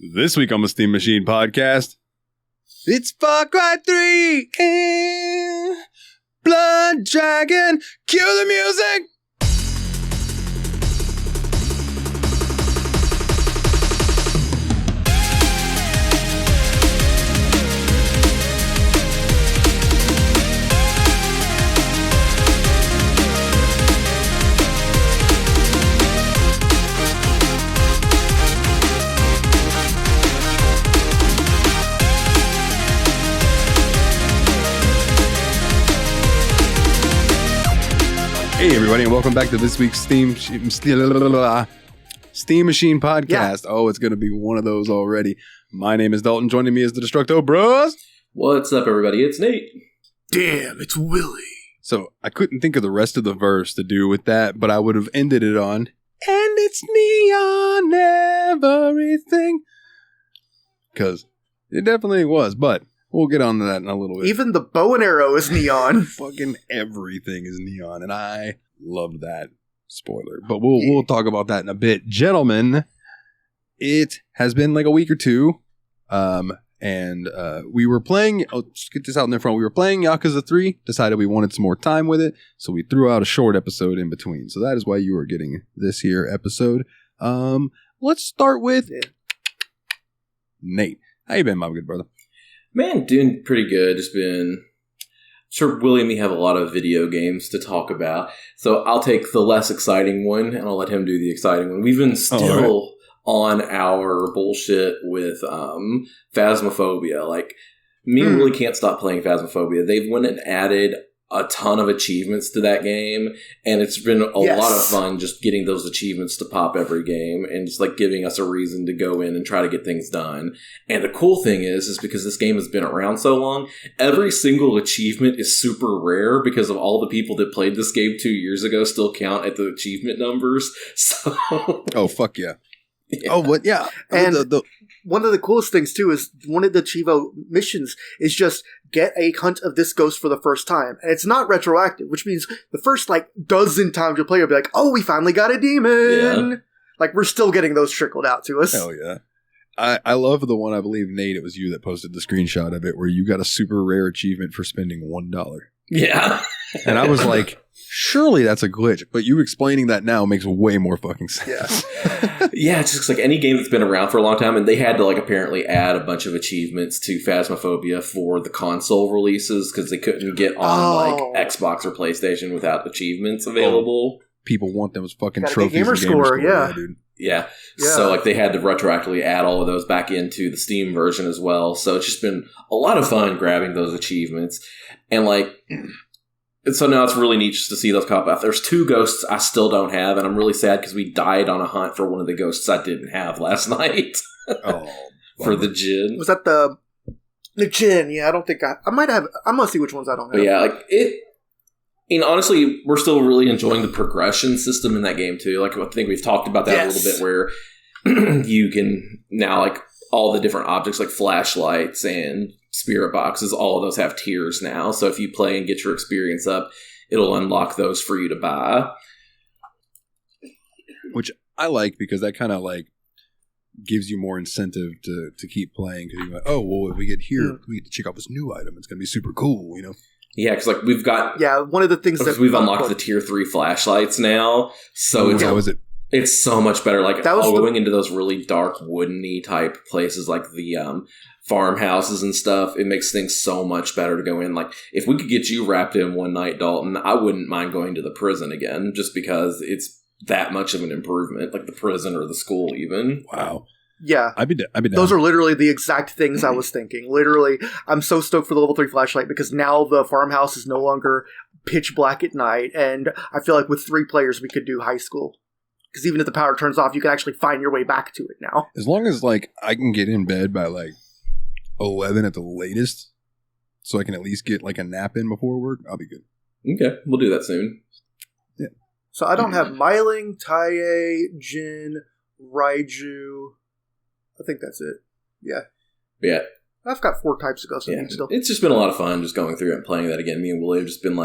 This week on the Steam Machine podcast, it's Far Cry 3 and Blood Dragon. Cue the music! Hey everybody, and welcome back to this week's Steam Machine podcast. Yeah. Oh, it's going to be one of those already. My name is Dalton. Joining me is the Destructo Bros. What's up, everybody? It's Nate. Damn, it's Willie. So, I couldn't think of the rest of the verse to do with that, but I would have ended it on, and it's neon everything. Because it definitely was, but we'll get on to that in a little bit. Even the bow and arrow is neon. Fucking everything is neon, and I loved that. Spoiler. But we'll talk about that in a bit. Gentlemen, it has been like a week or two, and we were playing, I'll just get this out in the front, we were playing Yakuza 3, decided we wanted some more time with it, so we threw out a short episode in between. So that is why you are getting this here episode. Let's start with Nate. How you been, my good brother? Man, doing pretty good. Just been... sure Willie and me have a lot of video games to talk about, so I'll take the less exciting one, and I'll let him do the exciting one. We've been still on our bullshit with Phasmophobia. Like, me and Willie can't stop playing Phasmophobia. They've went and added a ton of achievements to that game, and it's been a lot of fun just getting those achievements to pop every game and just like giving us a reason to go in and try to get things done. And the cool thing is because this game has been around so long, every single achievement is super rare because of all the people that played this game 2 years ago still count at the achievement numbers. So oh, fuck yeah. Oh, what? Yeah. And one of the coolest things, too, is one of the Chivo missions is just get a hunt of this ghost for the first time. And it's not retroactive, which means the first, dozen times you play, you'll be like, oh, we finally got a demon. Yeah. Like, we're still getting those trickled out to us. Hell yeah. I love the one, I believe, Nate, it was you that posted the screenshot of it, where you got a super rare achievement for spending $1. Yeah. And I was like, surely that's a glitch, but you explaining that now makes way more fucking sense. Yeah, it's just like any game that's been around for a long time, and they had to apparently add a bunch of achievements to Phasmophobia for the console releases because they couldn't get on Xbox or PlayStation without achievements available. People want those fucking gotta trophies. Gamer score, yeah, dude. Yeah. So they had to retroactively add all of those back into the Steam version as well. So it's just been a lot of fun grabbing those achievements. And so now it's really neat just to see those pop out. There's 2 ghosts I still don't have, and I'm really sad because we died on a hunt for one of the ghosts I didn't have last night. For the Jinn. Was that the Jinn? Yeah, I don't think I might have. I'm going to see which ones I don't have. But yeah, honestly, we're still really enjoying the progression system in that game too. I think we've talked about that a little bit, where you can now all the different objects like flashlights and spirit boxes, all of those have tiers now. So if you play and get your experience up, it'll unlock those for you to buy. Which I like because that kind of gives you more incentive to keep playing, because you're like, oh, well, if we get here, we get to check out this new item. It's going to be super cool, you know? Yeah, because we've got... Yeah, one of the things that... we've unlocked the tier 3 flashlights now. So how is it? It's so much better. Going into those really dark, wooden-y type places like the farmhouses and stuff, it makes things so much better to go in. If we could get you wrapped in one night, Dalton, I wouldn't mind going to the prison again, just because it's that much of an improvement, like the prison or the school even. Wow. Yeah. I'd be down. Those are literally the exact things I was thinking. Literally, I'm so stoked for the level 3 flashlight because now the farmhouse is no longer pitch black at night, and I feel like with 3 players we could do high school. Because even if the power turns off, you can actually find your way back to it now. As long as I can get in bed by 11 at the latest, so I can at least get a nap in before work, I'll be good. Okay, we'll do that soon. Yeah. So I don't have Myling, Taie, Jin, Raiju. I think that's it. Yeah. Yeah. I've got 4 types of ghosts still. It's just been a lot of fun just going through it and playing that again. Me and Willie have just been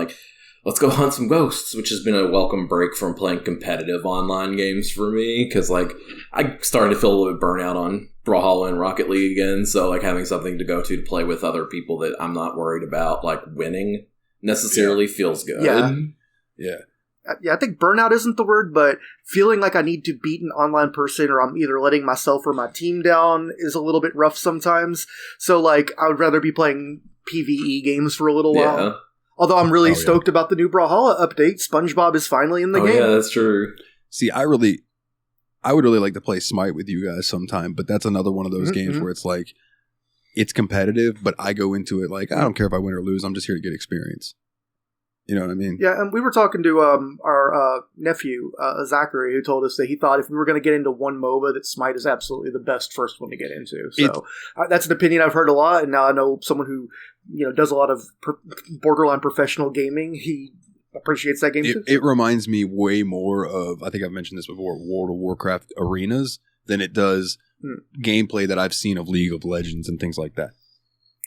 let's go hunt some ghosts, which has been a welcome break from playing competitive online games for me. Because, like, I'm starting to feel a little bit burnout on Brawlhalla and Rocket League again. So, like, having something to go to play with other people that I'm not worried about, like, winning necessarily feels good. Yeah, I think burnout isn't the word, but feeling like I need to beat an online person or I'm either letting myself or my team down is a little bit rough sometimes. So, like, I would rather be playing PvE games for a little while. Although I'm really stoked about the new Brawlhalla update. SpongeBob is finally in the game. Yeah, that's true. See, I would really like to play Smite with you guys sometime, but that's another one of those games where it's like, it's competitive, but I go into it like, I don't care if I win or lose, I'm just here to get experience. You know what I mean? Yeah, and we were talking to our nephew, Zachary, who told us that he thought if we were going to get into one MOBA, that Smite is absolutely the best first one to get into. So that's an opinion I've heard a lot, and now I know someone who does a lot of borderline professional gaming. He appreciates that game too. It reminds me way more of, I think I've mentioned this before, World of Warcraft arenas than it does gameplay that I've seen of League of Legends and things like that.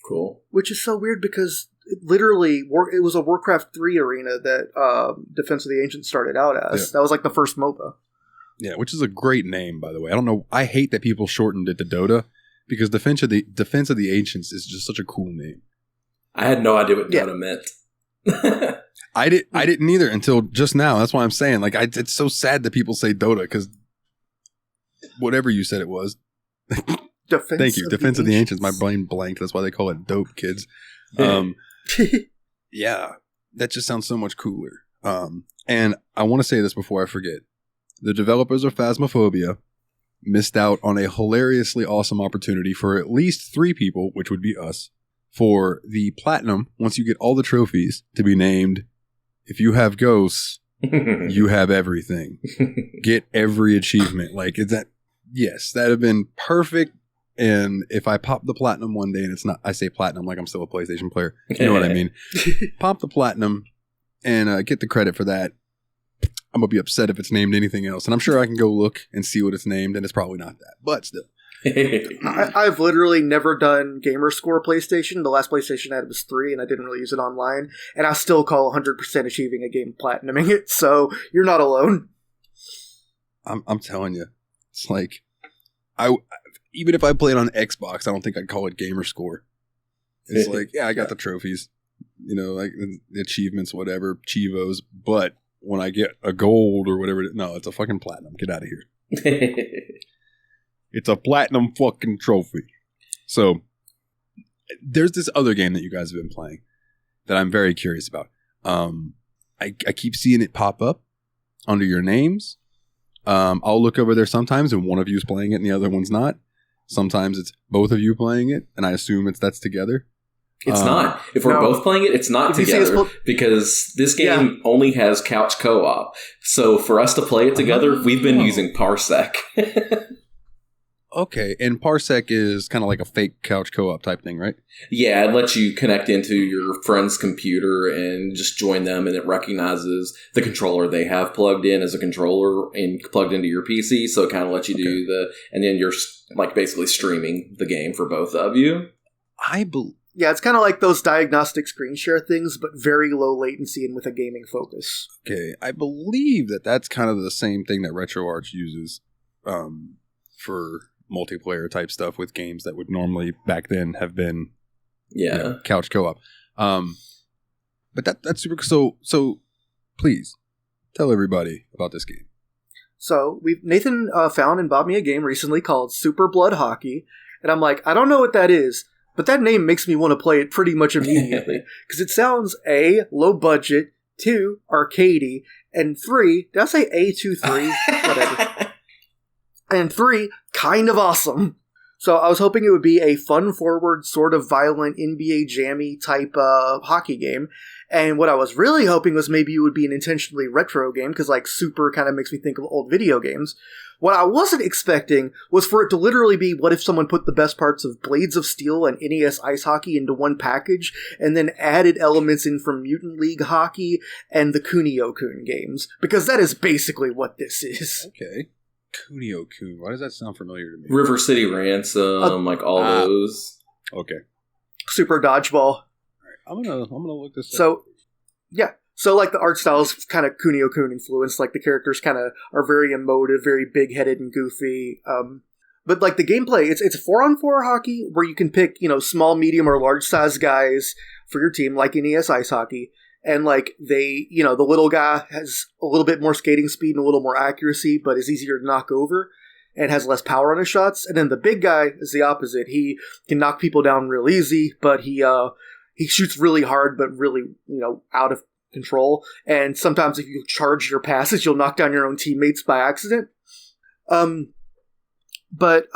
Cool. Which is so weird because literally, it was a Warcraft 3 arena that Defense of the Ancients started out as. Yeah. That was like the first MOBA. Yeah, which is a great name, by the way. I don't know. I hate that people shortened it to Dota because Defense of the Ancients is just such a cool name. I had no idea what Dota meant. I didn't either until just now. That's why I'm saying, like, it's so sad that people say Dota because whatever you said it was. Thank you. Defense of the Ancients. My brain blanked. That's why they call it dope, kids. Yeah, that just sounds so much cooler. And I want to say this before I forget. The developers of Phasmophobia missed out on a hilariously awesome opportunity for at least 3 people, which would be us, for the platinum, once you get all the trophies, to be named, if you have ghosts, you have everything. Get every achievement. Like, is that, yes, that'd have been perfect. And if I pop the platinum one day and it's not, I say platinum like I'm still a PlayStation player. You know what I mean? Pop the platinum and get the credit for that. I'm going to be upset if it's named anything else. And I'm sure I can go look and see what it's named, and it's probably not that. But still. I've literally never done Gamerscore PlayStation. The last PlayStation I had was 3, and I didn't really use it online. And I still call 100% achieving a game platinuming it. So you're not alone. I'm telling you. It's like, even if I played on Xbox, I don't think I'd call it Gamerscore. It's like, yeah, I got the trophies. Like the achievements, whatever, Chivos. But when I get a gold or whatever, no, it's a fucking platinum. Get out of here. It's a platinum fucking trophy. So there's this other game that you guys have been playing that I'm very curious about. I keep seeing it pop up under your names. I'll look over there sometimes and one of you is playing it and the other one's not. Sometimes it's both of you playing it and I assume that's together. It's not. If we're both playing it, it's not together because this game only has couch co-op. So for us to play it together, we've been using Parsec. Okay, and Parsec is kind of like a fake couch co-op type thing, right? Yeah, it lets you connect into your friend's computer and just join them, and it recognizes the controller they have plugged in as a controller and plugged into your PC, so it kind of lets you do and then you're like basically streaming the game for both of you. Yeah, it's kind of like those diagnostic screen share things, but very low latency and with a gaming focus. Okay, I believe that's kind of the same thing that RetroArch uses for multiplayer type stuff with games that would normally back then have been couch co-op. But that's super. So please tell everybody about this game. So Nathan found and bought me a game recently called Super Blood Hockey, and I'm like, I don't know what that is, but that name makes me want to play it pretty much immediately because it sounds A, low budget, 2, arcadey, and 3. Did I say A 2 3? Whatever. And 3, kind of awesome. So I was hoping it would be a fun-forward, sort of violent, NBA jammy type hockey game. And what I was really hoping was maybe it would be an intentionally retro game, because like Super kind of makes me think of old video games. What I wasn't expecting was for it to literally be what if someone put the best parts of Blades of Steel and NES Ice Hockey into one package, and then added elements in from Mutant League Hockey and the Kunio-kun games. Because that is basically what this is. Okay. Kunio-kun. Why does that sound familiar to me? River City Ransom, like all those. Okay. Super Dodgeball. All right. I'm gonna look this up. So, yeah. So, like, the art style is kind of Kunio-kun influenced. Like, the characters kind of are very emotive, very big-headed and goofy. But, like, the gameplay, it's a 4-on-4 hockey where you can pick, small, medium, or large-sized guys for your team, like in ES Ice Hockey. And, like, the little guy has a little bit more skating speed and a little more accuracy, but is easier to knock over and has less power on his shots. And then the big guy is the opposite. He can knock people down real easy, but he shoots really hard, but really, out of control. And sometimes if you charge your passes, you'll knock down your own teammates by accident. But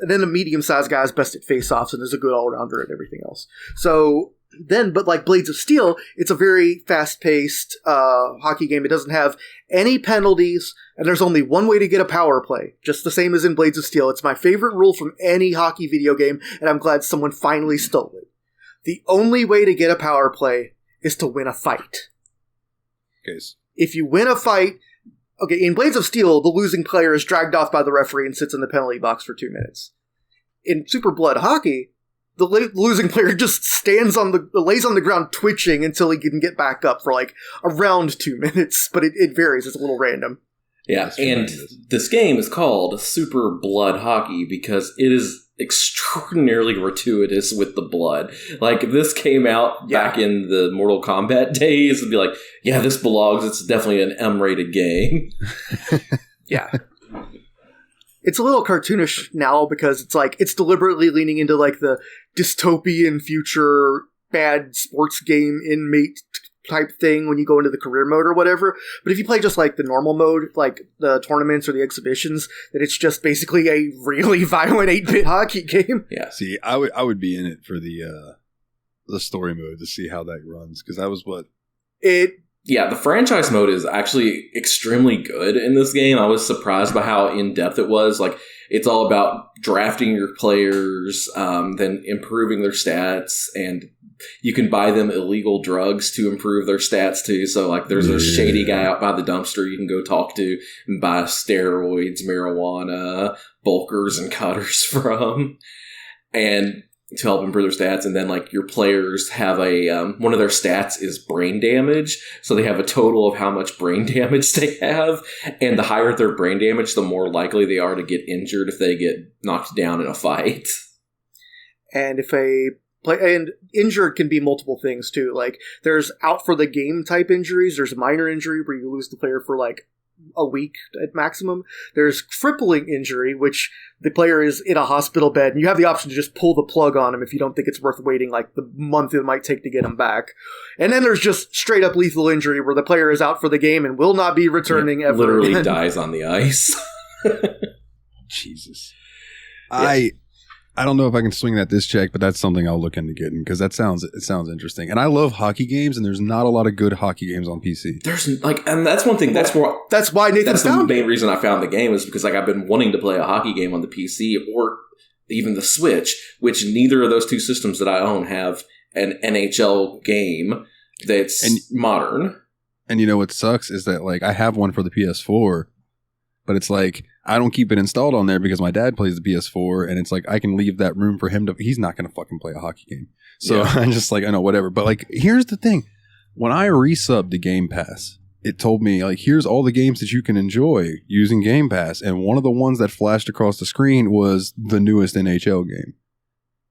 then a medium-sized guy is best at face-offs and is a good all-rounder and everything else. So then, but like Blades of Steel, it's a very fast-paced hockey game. It doesn't have any penalties, and there's only one way to get a power play, just the same as in Blades of Steel. It's my favorite rule from any hockey video game, and I'm glad someone finally stole it. The only way to get a power play is to win a fight. Case. If you win a fight... Okay, in Blades of Steel, the losing player is dragged off by the referee and sits in the penalty box for 2 minutes. In Super Blood Hockey, the losing player just lays on the ground twitching until he can get back up for like around 2 minutes, but it varies. It's a little random. Yeah, and this game is called Super Blood Hockey because it is extraordinarily gratuitous with the blood. Like, this came out back in the Mortal Kombat days and be like, yeah, this belongs. It's definitely an M-rated game. Yeah. It's a little cartoonish now because it's deliberately leaning into like the dystopian future bad sports game inmate type thing when you go into the career mode or whatever. But if you play just like the normal mode, like the tournaments or the exhibitions, then it's just basically a really violent 8-bit hockey game. Yeah. See, I would be in it for the story mode to see how that runs, because that was what Yeah, the franchise mode is actually extremely good in this game. I was surprised by how in-depth it was. Like, it's all about drafting your players, then improving their stats, and you can buy them illegal drugs to improve their stats too. So, like, there's a shady guy out by the dumpster you can go talk to and buy steroids, marijuana, bulkers, and cutters from. And to help improve their stats, and then like your players have a one of their stats is brain damage, so they have a total of how much brain damage they have, and the higher their brain damage, the more likely they are to get injured if they get knocked down in a fight. And and injured can be multiple things too. Like, there's out for the game type injuries. There's a minor injury where you lose the player for like a week at maximum. There's crippling injury, which the player is in a hospital bed, and you have the option to just pull the plug on him if you don't think it's worth waiting like the month it might take to get him back. And then there's just straight up lethal injury, where the player is out for the game and will not be returning ever. Literally again. Dies on the ice. Jesus. Yeah. I don't know if I can swing this check, but that's something I'll look into getting, because it sounds interesting. And I love hockey games, and there's not a lot of good hockey games on PC. There's and that's one thing. That's why Nathan's the main reason I found the game is because like I've been wanting to play a hockey game on the PC or even the Switch, which neither of those two systems that I own have an NHL game that's modern. And you know what sucks is that like I have one for the PS4, but it's like I don't keep it installed on there because my dad plays the PS4, and it's like I can leave that room for him to. He's not going to fucking play a hockey game, so I'm just like, I know, whatever. But like, here's the thing: when I resubbed to Game Pass, it told me like, here's all the games that you can enjoy using Game Pass, and one of the ones that flashed across the screen was the newest NHL game,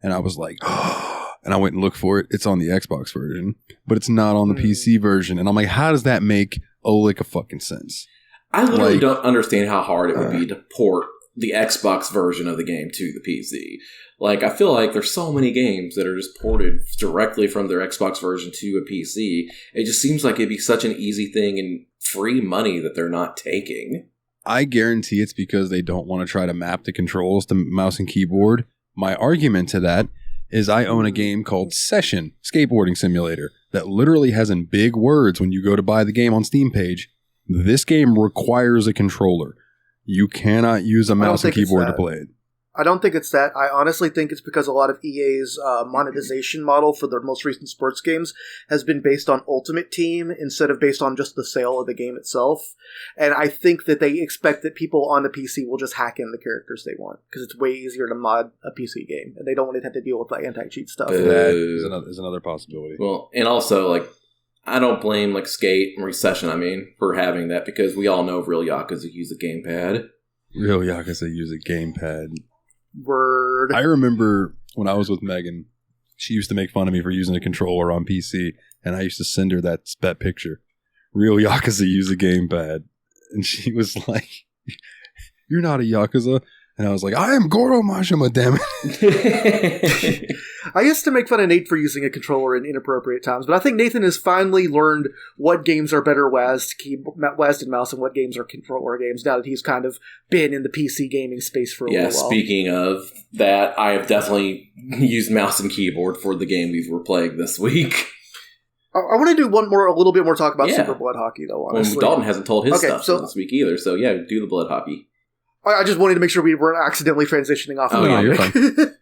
and I was like, oh, and I went and looked for it. It's on the Xbox version, but it's not on the PC version, and I'm like, how does that make a lick of fucking sense? I literally don't understand how hard it would be to port the Xbox version of the game to the PC. Like, I feel like there's so many games that are just ported directly from their Xbox version to a PC. It just seems like it'd be such an easy thing and free money that they're not taking. I guarantee it's because they don't want to try to map the controls to mouse and keyboard. My argument to that is I own a game called Session Skateboarding Simulator that literally has in big words when you go to buy the game on Steam page, this game requires a controller. You cannot use a mouse and keyboard to play it. I don't think it's that. I honestly think it's because a lot of EA's monetization model for their most recent sports games has been based on Ultimate Team instead of based on just the sale of the game itself. And I think that they expect that people on the PC will just hack in the characters they want, because it's way easier to mod a PC game, and they don't want to have to deal with the anti-cheat stuff. That is another possibility. Well, and also, like, I don't blame like Skate and Recession, for having that, because we all know real Yakuza use a gamepad. Real Yakuza use a gamepad. Word. I remember when I was with Megan, she used to make fun of me for using a controller on PC, and I used to send her that picture. Real Yakuza use a gamepad. And she was like, "You're not a Yakuza." And I was like, "I am Goro Majima, damn it." I used to make fun of Nate for using a controller in inappropriate times, but I think Nathan has finally learned what games are better WASD and mouse and what games are controller games now that he's kind of been in the PC gaming space for a while. Yeah, speaking of that, I have definitely used mouse and keyboard for the game we were playing this week. I want to do a little bit more talk about Super Blood Hockey, though, honestly. Well, Dalton hasn't told his stuff this week either, so yeah, do the Blood Hockey. I just wanted to make sure we weren't accidentally transitioning off of the you're fine.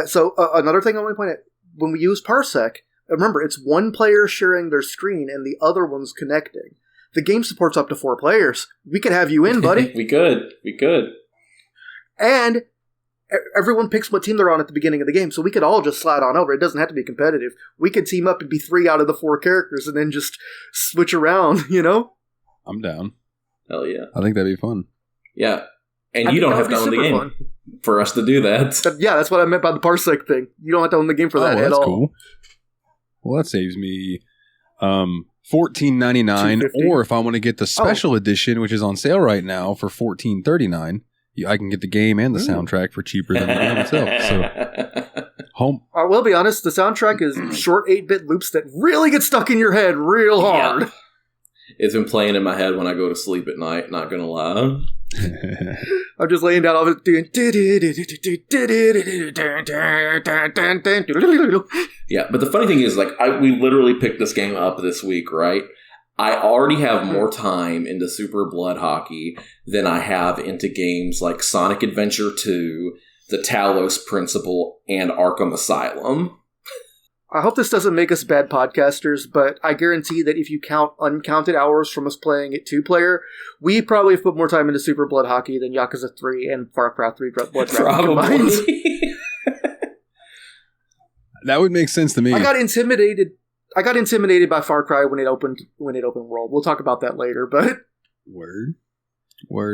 So another thing I want to point out, when we use Parsec, remember, it's one player sharing their screen and the other one's connecting. The game supports up to 4 players. We could have you in, buddy. We could. And everyone picks what team they're on at the beginning of the game, so we could all just slide on over. It doesn't have to be competitive. We could team up and be 3 out of the 4 characters and then just switch around, you know? I'm down. Hell yeah. I think that'd be fun. Yeah. And you don't have to own the game for us to do that. Yeah, that's what I meant by the Parsec thing. You don't have to own the game for that at all. Cool. Well, that saves me $14.99, or if I want to get the special edition, which is on sale right now for $14.39, I can get the game and the soundtrack for cheaper than the game itself. So, I will be honest, the soundtrack is short 8-bit loops that really get stuck in your head real hard. Yeah. It's been playing in my head when I go to sleep at night, not gonna lie. I'm just laying down all of it. Yeah, but the funny thing is, we literally picked this game up this week, right? I already have more time into Super Blood Hockey than I have into games like Sonic Adventure 2, The Talos Principle, and Arkham Asylum. I hope this doesn't make us bad podcasters, but I guarantee that if you count uncounted hours from us playing it 2-player, we probably have put more time into Super Blood Hockey than Yakuza 3 and Far Cry 3 Blood Dragon combined. That would make sense to me. I got intimidated by Far Cry when it opened world. We'll talk about that later, but Word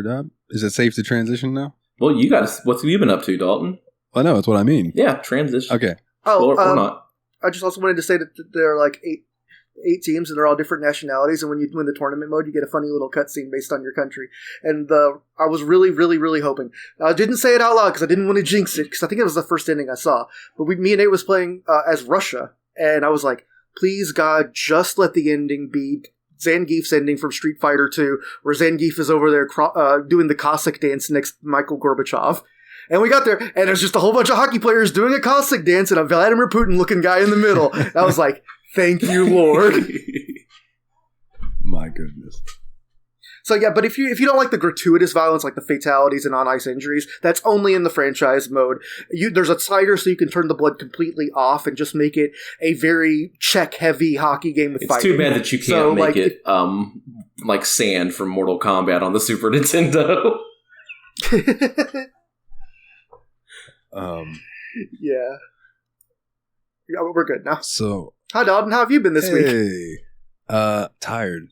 up. Is it safe to transition now? Well, what have you been up to, Dalton? I know, that's what I mean. Yeah, transition. Okay. Or not. I just also wanted to say that there are like eight teams and they're all different nationalities, and when you win the tournament mode, you get a funny little cutscene based on your country. And I was really, really, really hoping. I didn't say it out loud because I didn't want to jinx it, because I think it was the first ending I saw. But me and Nate was playing as Russia, and I was like, please God, just let the ending be Zangief's ending from Street Fighter 2, where Zangief is over there doing the Cossack dance next to Michael Gorbachev. And we got there, and there's just a whole bunch of hockey players doing a Cossack dance and a Vladimir Putin-looking guy in the middle. And I was like, thank you, Lord. My goodness. So yeah, but if you don't like the gratuitous violence, like the fatalities and on-ice injuries, that's only in the franchise mode. There's a slider so you can turn the blood completely off and just make it a very check-heavy hockey game with fighting. It's too bad that you can't make it like Sand from Mortal Kombat on the Super Nintendo. Yeah, we're good now. So, hi Dalton, how have you been this week? Tired.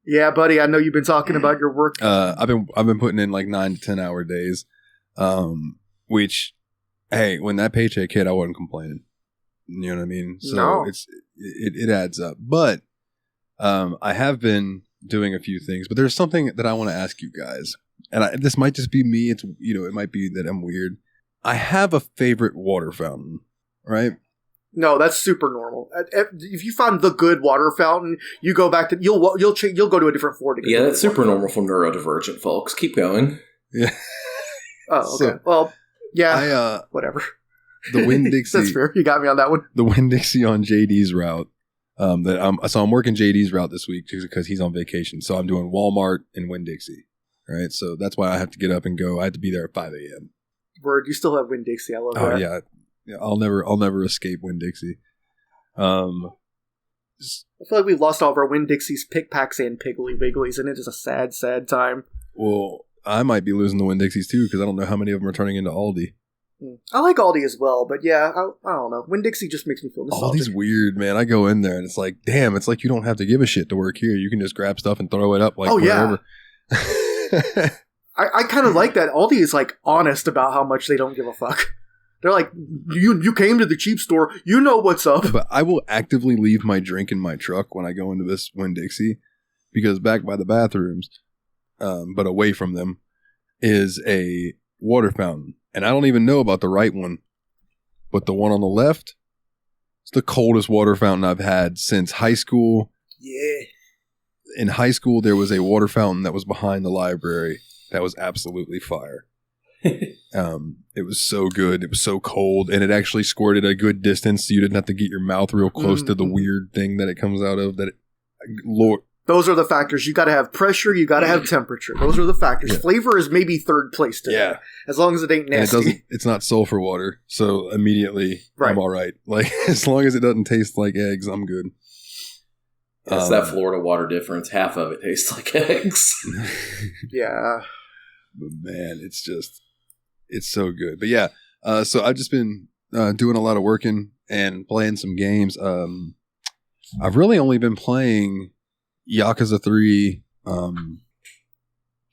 Yeah, buddy, I know you've been talking about your work. I've been putting in like 9 to 10 hour days. Which, hey, when that paycheck hit, I wasn't complaining. You know what I mean? So no. it adds up. But I have been doing a few things. But there's something that I want to ask you guys, and this might just be me. It's it might be that I'm weird. I have a favorite water fountain, right? No, that's super normal. If you find the good water fountain, you go back to you'll go to a different floor to get. Yeah, that's super normal for neurodivergent folks. Keep going. Yeah. Oh, okay. So, well, yeah. Whatever. The Winn-Dixie. That's fair. You got me on that one. The Winn-Dixie on JD's route. I'm working JD's route this week because he's on vacation. So I'm doing Walmart and Winn-Dixie. Right. So that's why I have to get up and go. I have to be there at 5 a.m. Word, you still have Winn-Dixie. I love that. Oh yeah. I'll never escape Winn-Dixie. I feel like we've lost all of our Winn-Dixies, Pick Packs, and Piggly Wigglies, and it is a sad, sad time. Well, I might be losing the Winn-Dixies too because I don't know how many of them are turning into Aldi. I like Aldi as well, but yeah, I don't know. Winn-Dixie just makes me feel nostalgic. Aldi's weird, man. I go in there and it's like, damn, it's like you don't have to give a shit to work here. You can just grab stuff and throw it up like wherever. Yeah. I kind of like that. Aldi is like honest about how much they don't give a fuck. They're like, you came to the cheap store, you know what's up. But I will actively leave my drink in my truck when I go into this Winn-Dixie, because back by the bathrooms, but away from them, is a water fountain. And I don't even know about the right one, but the one on the left, it's the coldest water fountain I've had since high school. Yeah. In high school, there was a water fountain that was behind the library that was absolutely fire. It was so good. It was so cold, and it actually squirted a good distance, so you didn't have to get your mouth real close to the weird thing that it comes out of. Lord. Those are the factors. You got to have pressure. You got to have temperature. Those are the factors. Yeah. Flavor is maybe third place today. Yeah. As long as it ain't nasty. It's not sulfur water, so immediately I'm all right. Like, as long as it doesn't taste like eggs, I'm good. It's that Florida water difference. Half of it tastes like eggs. Yeah. But man, it's so good. But yeah, so I've just been doing a lot of working and playing some games. I've really only been playing Yakuza 3,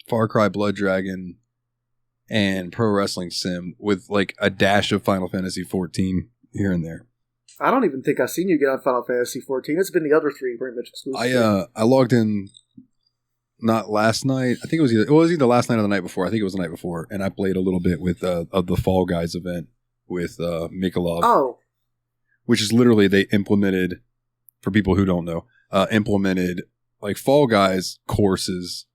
Far Cry Blood Dragon, and Pro Wrestling Sim with like a dash of Final Fantasy 14 here and there. I don't even think I've seen you get on Final Fantasy 14. It's been the other three pretty much exclusive. I logged in not last night. I think it was either last night or the night before. I think it was the night before, and I played a little bit with of the Fall Guys event with Mikolov. Oh, which is literally they implemented, for people who don't know, implemented like Fall Guys courses,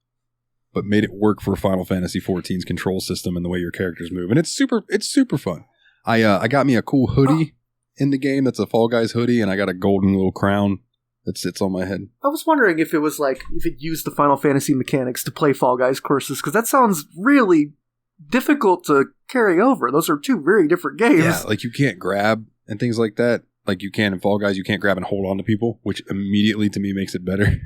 but made it work for Final Fantasy 14's control system and the way your characters move, and it's super fun. I got me a cool hoodie in the game that's a Fall Guys hoodie, and I got a golden little crown that sits on my head. I was wondering if it was like, if it used the Final Fantasy mechanics to play Fall Guys courses, because that sounds really difficult to carry over. Those are two very different games. Yeah, like you can't grab and things like that. Like you can in Fall Guys, you can't grab and hold on to people, which immediately to me makes it better.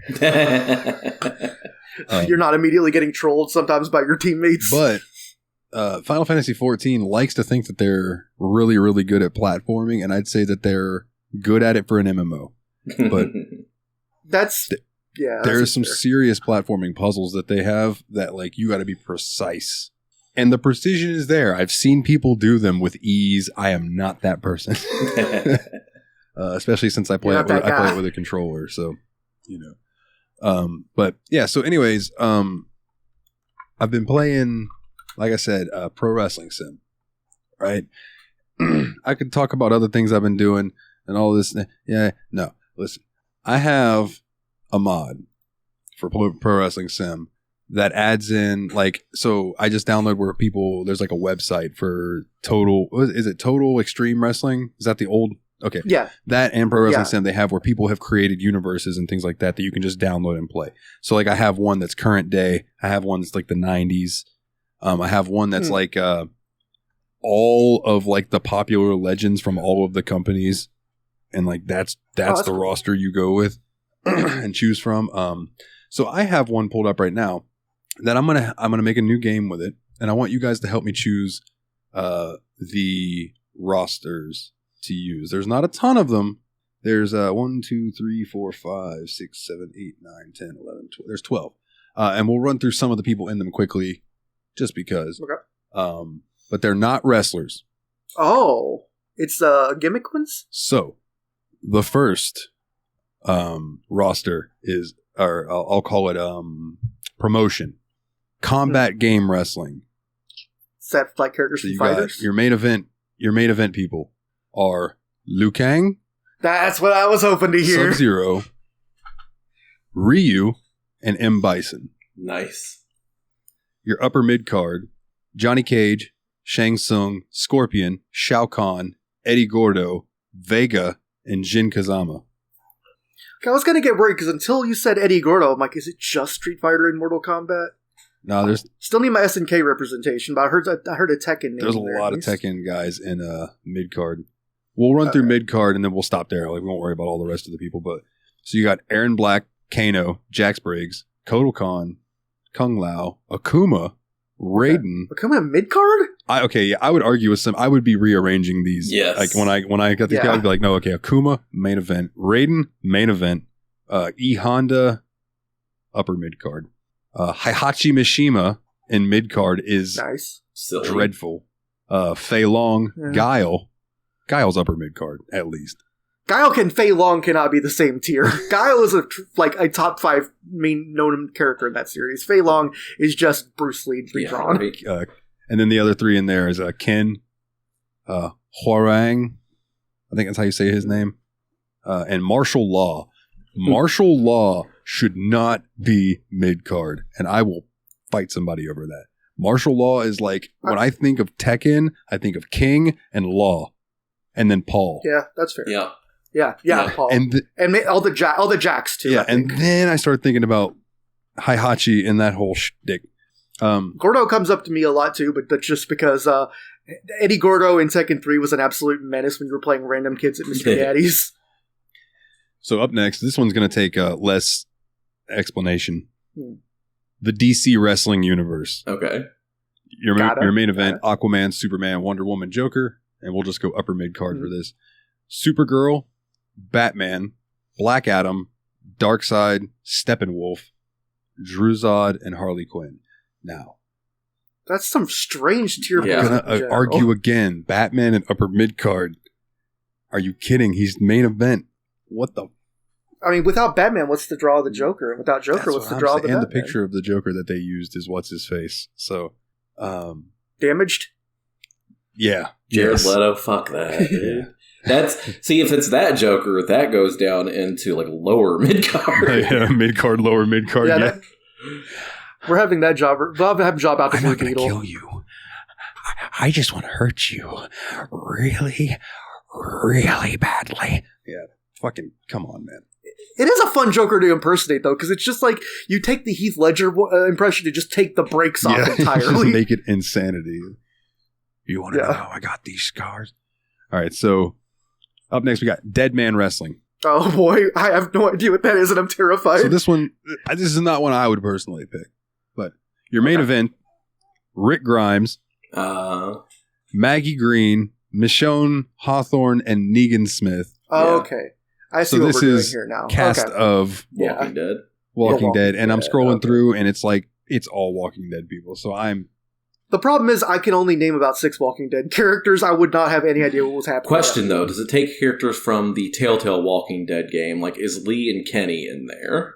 You're not immediately getting trolled sometimes by your teammates. But Final Fantasy 14 likes to think that they're really, really good at platforming, and I'd say that they're good at it for an MMO. But there's some serious platforming puzzles that they have that like you got to be precise, and the precision is there. I've seen people do them with ease. I am not that person, especially since I play it with a controller. So but yeah. So anyways, I've been playing, like I said, Pro Wrestling Sim. Right. I could talk about other things I've been doing and all this. Yeah. No. Listen, I have a mod for Pro Wrestling Sim that adds in, like, so I just download where there's like a website for Total Extreme Wrestling? Is that the old? Okay. Yeah. That and Pro Wrestling Sim they have where people have created universes and things like that you can just download and play. So like I have one that's current day. I have one that's like the 90s. I have one that's like all of like the popular legends from all of the companies. And like that's the roster you go with and choose from. So I have one pulled up right now that I'm gonna make a new game with it, and I want you guys to help me choose the rosters to use. There's not a ton of them. There's 1, 2, 3, 4, 5, 6, 7, 8, 9, 10, 11, 12. There's 12, and we'll run through some of the people in them quickly, just because. Okay. But they're not wrestlers. Oh, it's gimmick ones. So. The first roster is, or I'll call it promotion, combat game wrestling. Is that like characters from fighters? Your main event people are Liu Kang. That's what I was hoping to hear. Sub-Zero, Ryu, and M. Bison. Nice. Your upper mid card: Johnny Cage, Shang Tsung, Scorpion, Shao Kahn, Eddie Gordo, Vega, and Jin Kazama. Okay, I was going to get worried because until you said Eddie Gordo, I'm like, is it just Street Fighter and Mortal Kombat? No, there's still need my SNK representation, but I heard a Tekken name. There's a lot of Tekken guys in mid card. We'll run through mid card and then we'll stop there. Like we won't worry about all the rest of the people. But so you got Aaron Black, Kano, Jax Briggs, Kotal Khan, Kung Lao, Akuma, Raiden. Akuma mid card? I would argue with some. I would be rearranging these. Yes. Like when I got these guys, I'd be like, no, okay, Akuma main event, Raiden main event, E Honda upper mid card, Heihachi Mishima in mid card is Nice. Silly. dreadful. Fei Long, Guile's upper mid card at least. Guile and Fei Long cannot be the same tier. Guile is a top 5 main known character in that series. Fei Long is just Bruce Lee redrawn. right. And then the other 3 in there is Ken, Hwoarang, I think that's how you say his name, and Martial Law. Martial Law should not be mid card, and I will fight somebody over that. Martial Law is like, when I think of Tekken, I think of King and Law, and then Paul. Yeah, that's fair. Yeah. Yeah, Paul. And all the jacks too. yeah, and then I started thinking about Heihachi and that whole shtick. Gordo comes up to me a lot too, but that's just because Eddie Gordo in Tekken 3 was an absolute menace when you were playing random kids at Mr. Daddy's. So up next, this one's going to take less explanation. The DC Wrestling Universe. Okay. Your main event, Aquaman, Superman, Wonder Woman, Joker, and we'll just go upper mid card for this. Supergirl, Batman, Black Adam, Darkseid, Steppenwolf, Druzad, and Harley Quinn. Now, that's some strange tier. Yeah. I'm going to argue again. Batman and upper mid card. Are you kidding? He's main event. What the? I mean, without Batman, what's the draw of the Joker? And without Joker, what's the draw of the Batman? And the picture of the Joker that they used is what's his face. So, Damaged? Yeah. Jared Leto, fuck that. Dude. See, if it's that Joker, that goes down into like lower mid card. Yeah, mid card, lower mid card. Yeah. We're having that job. We'll have a job out the Blue Beetle. I'm not going to kill you. I just want to hurt you really, really badly. Yeah. Fucking come on, man. It is a fun Joker to impersonate, though, because it's just like you take the Heath Ledger impression to just take the brakes off entirely. Just make it insanity. You want to know how I got these scars? All right, so up next we got Dead Man Wrestling. Oh boy, I have no idea what that is, and I'm terrified. So this is not one I would personally pick, but your main event: Rick Grimes, Maggie Green, Michonne Hawthorne, and Negan Smith. Oh, okay. I see what we're doing here now. Cast of Walking Dead, and I'm scrolling through, and it's like it's all Walking Dead people. So The problem is I can only name about 6 Walking Dead characters. I would not have any idea what was happening. Question though, does it take characters from the Telltale Walking Dead game? Like, is Lee and Kenny in there?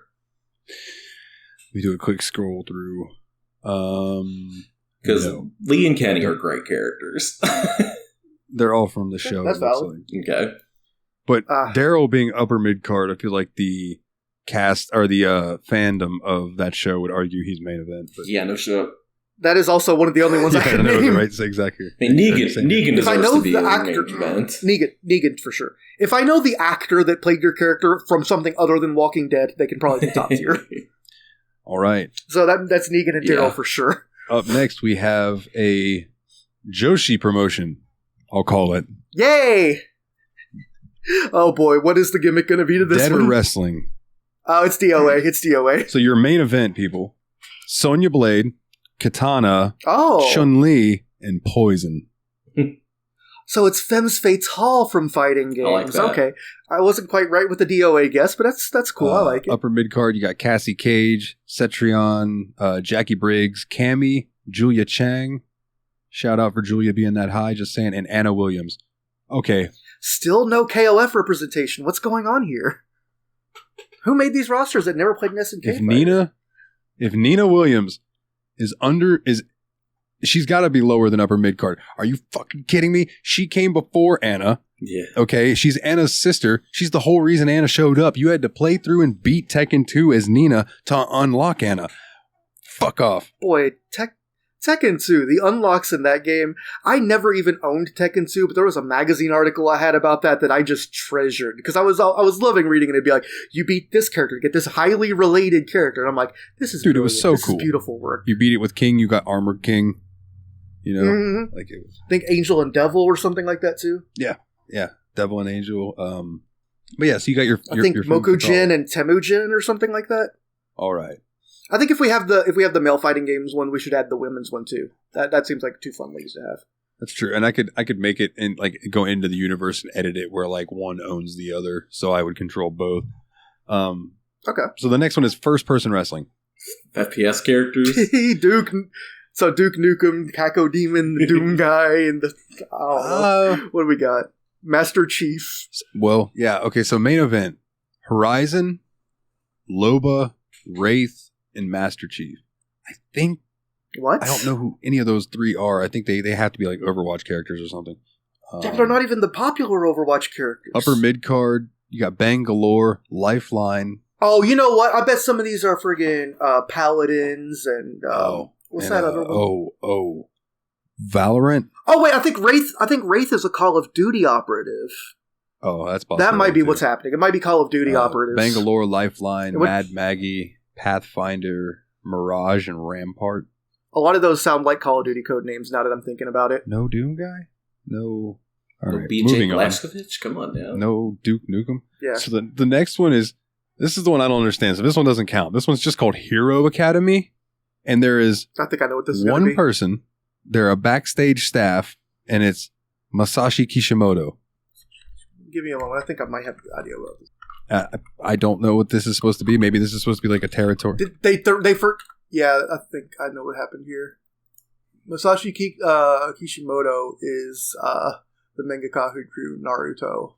We do a quick scroll through. Because Lee and Kenny are great characters. They're all from the show. That's valid. Okay. But Daryl being upper mid card, I feel like the cast or the fandom of that show would argue he's main event. But yeah, no shit. That is also one of the only ones I can name. Right, exactly. I mean, Negan deserves to be in the main event. Negan for sure. If I know the actor that played your character from something other than Walking Dead, they can probably be top tier. All right. So that's Negan and Daryl for sure. Up next, we have a Joshi promotion, I'll call it. Yay! Oh boy, what is the gimmick going to be to this Dead one? or Wrestling. Oh, it's DOA. It's DOA. So your main event, people. Sonya Blade, Katana, Oh. Chun-Li, and Poison. So it's Femmes Fatale from fighting games. I like that. Okay. I wasn't quite right with the DOA guess, but that's cool. I like it. Upper mid card, you got Cassie Cage, Cetrion, Jackie Briggs, Cammy, Julia Chang. Shout out for Julia being that high, just saying, and Anna Williams. Okay. Still no KOF representation. What's going on here? Who made these rosters that never played an SNK? If Nina Williams she's got to be lower than upper mid card. Are you fucking kidding me? She came before Anna. Yeah. Okay. She's Anna's sister. She's the whole reason Anna showed up. You had to play through and beat Tekken 2 as Nina to unlock Anna. Fuck off. Boy, Tekken 2, the unlocks in that game. I never even owned Tekken 2, but there was a magazine article I had about that I just treasured because I was loving reading it. It'd be like, you beat this character to get this highly related character, and I'm like, this is it was so this cool. Is beautiful work. You beat it with King. You got Armored King. You know, like it was. I think Angel and Devil or something like that too. Yeah, Devil and Angel. But yeah, so you got your. I think Mokujin and Temujin or something like that. All right. I think if we have the male fighting games one, we should add the women's one too. That seems like 2 fun ways to have. That's true, and I could make it and like go into the universe and edit it where like one owns the other, so I would control both. Okay. So the next one is first person wrestling. FPS characters. Duke. So Duke Nukem, Kako Demon, the Doom guy, and the what do we got? Master Chief. Well, yeah. Okay, so main event: Horizon, Loba, Wraith, and Master Chief. I think. What? I don't know who any of those 3 are. I think they have to be like Overwatch characters or something. They're not even the popular Overwatch characters. Upper mid card, you got Bangalore, Lifeline. Oh, you know what? I bet some of these are friggin' Paladins and what's that other one? Valorant. Oh wait, I think Wraith is a Call of Duty operative. Oh, that's possible. That might be what's happening. It might be Call of Duty operatives. Bangalore, Lifeline, Mad Maggie, Pathfinder, Mirage, and Rampart. A lot of those sound like Call of Duty code names now that I'm thinking about it. No Doom guy? No. All right, BJ Blazkowicz? Come on now. No Duke Nukem? Yeah. So the next one is, this is the one I don't understand. So this one doesn't count. This one's just called Hero Academy. And there is I think I know what this is going to be. one person. They're a backstage staff. And it's Masashi Kishimoto. Give me a moment. I think I might have the idea about this. I don't know what this is supposed to be. Maybe this is supposed to be like a territory. Yeah, I think I know what happened here. Masashi Kishimoto is the mangaka who drew Naruto.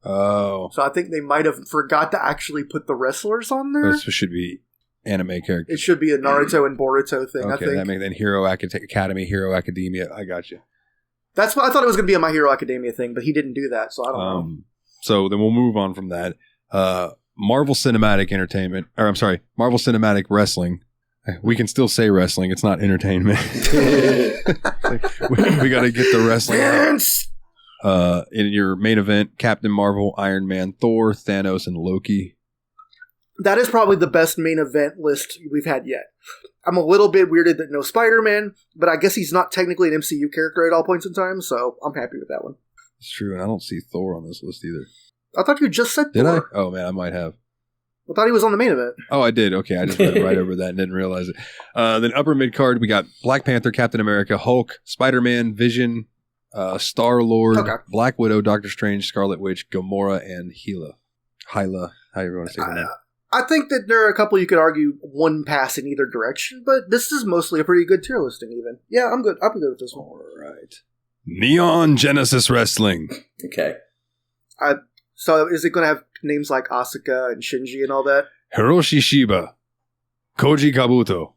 Oh. So I think they might have forgot to actually put the wrestlers on there. This should be anime characters. It should be a Naruto and Boruto thing, okay, I think. That makes then Hero Academy, Hero Academia. I got you. That's what I thought it was going to be a My Hero Academia thing, but he didn't do that, so I don't know. So then we'll move on from that. Marvel Cinematic Wrestling. We can still say wrestling. It's not entertainment. we got to get the wrestling out. In your main event, Captain Marvel, Iron Man, Thor, Thanos, and Loki. That is probably the best main event list we've had yet. I'm a little bit weirded that no Spider-Man, but I guess he's not technically an MCU character at all points in time, so I'm happy with that one. It's true, and I don't see Thor on this list either. I thought you just said Did Thor. I? Oh, man, I might have. I thought he was on the main event. Oh, I did. Okay, I just read right over that and didn't realize it. Then upper mid-card, we got Black Panther, Captain America, Hulk, Spider-Man, Vision, Star-Lord, Black Widow, Doctor Strange, Scarlet Witch, Gamora, and Hyla, however you want to say her name. I think that there are a couple you could argue one pass in either direction, but this is mostly a pretty good tier listing even. Yeah, I'm good. I'll be good with this one. All right. Neon Genesis Wrestling. Okay. So is it going to have names like Asuka and Shinji and all that? Hiroshi Shiba, Koji Kabuto,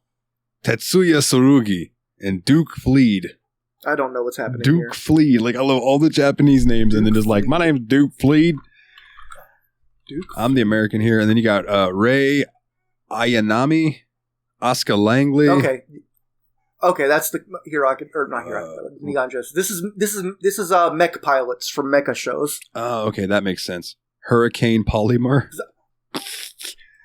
Tetsuya Tsurugi, and Duke Fleed. I don't know what's happening Duke here. Fleed. Like, I love all the Japanese names, and then just like, my name's Duke Fleed. Duke? I'm the American here. And then you got Rei Ayanami, Asuka Langley. Okay, that's the Neon Genesis. This is Mech pilots from Mecha shows. Oh, okay, that makes sense. Hurricane Polymer.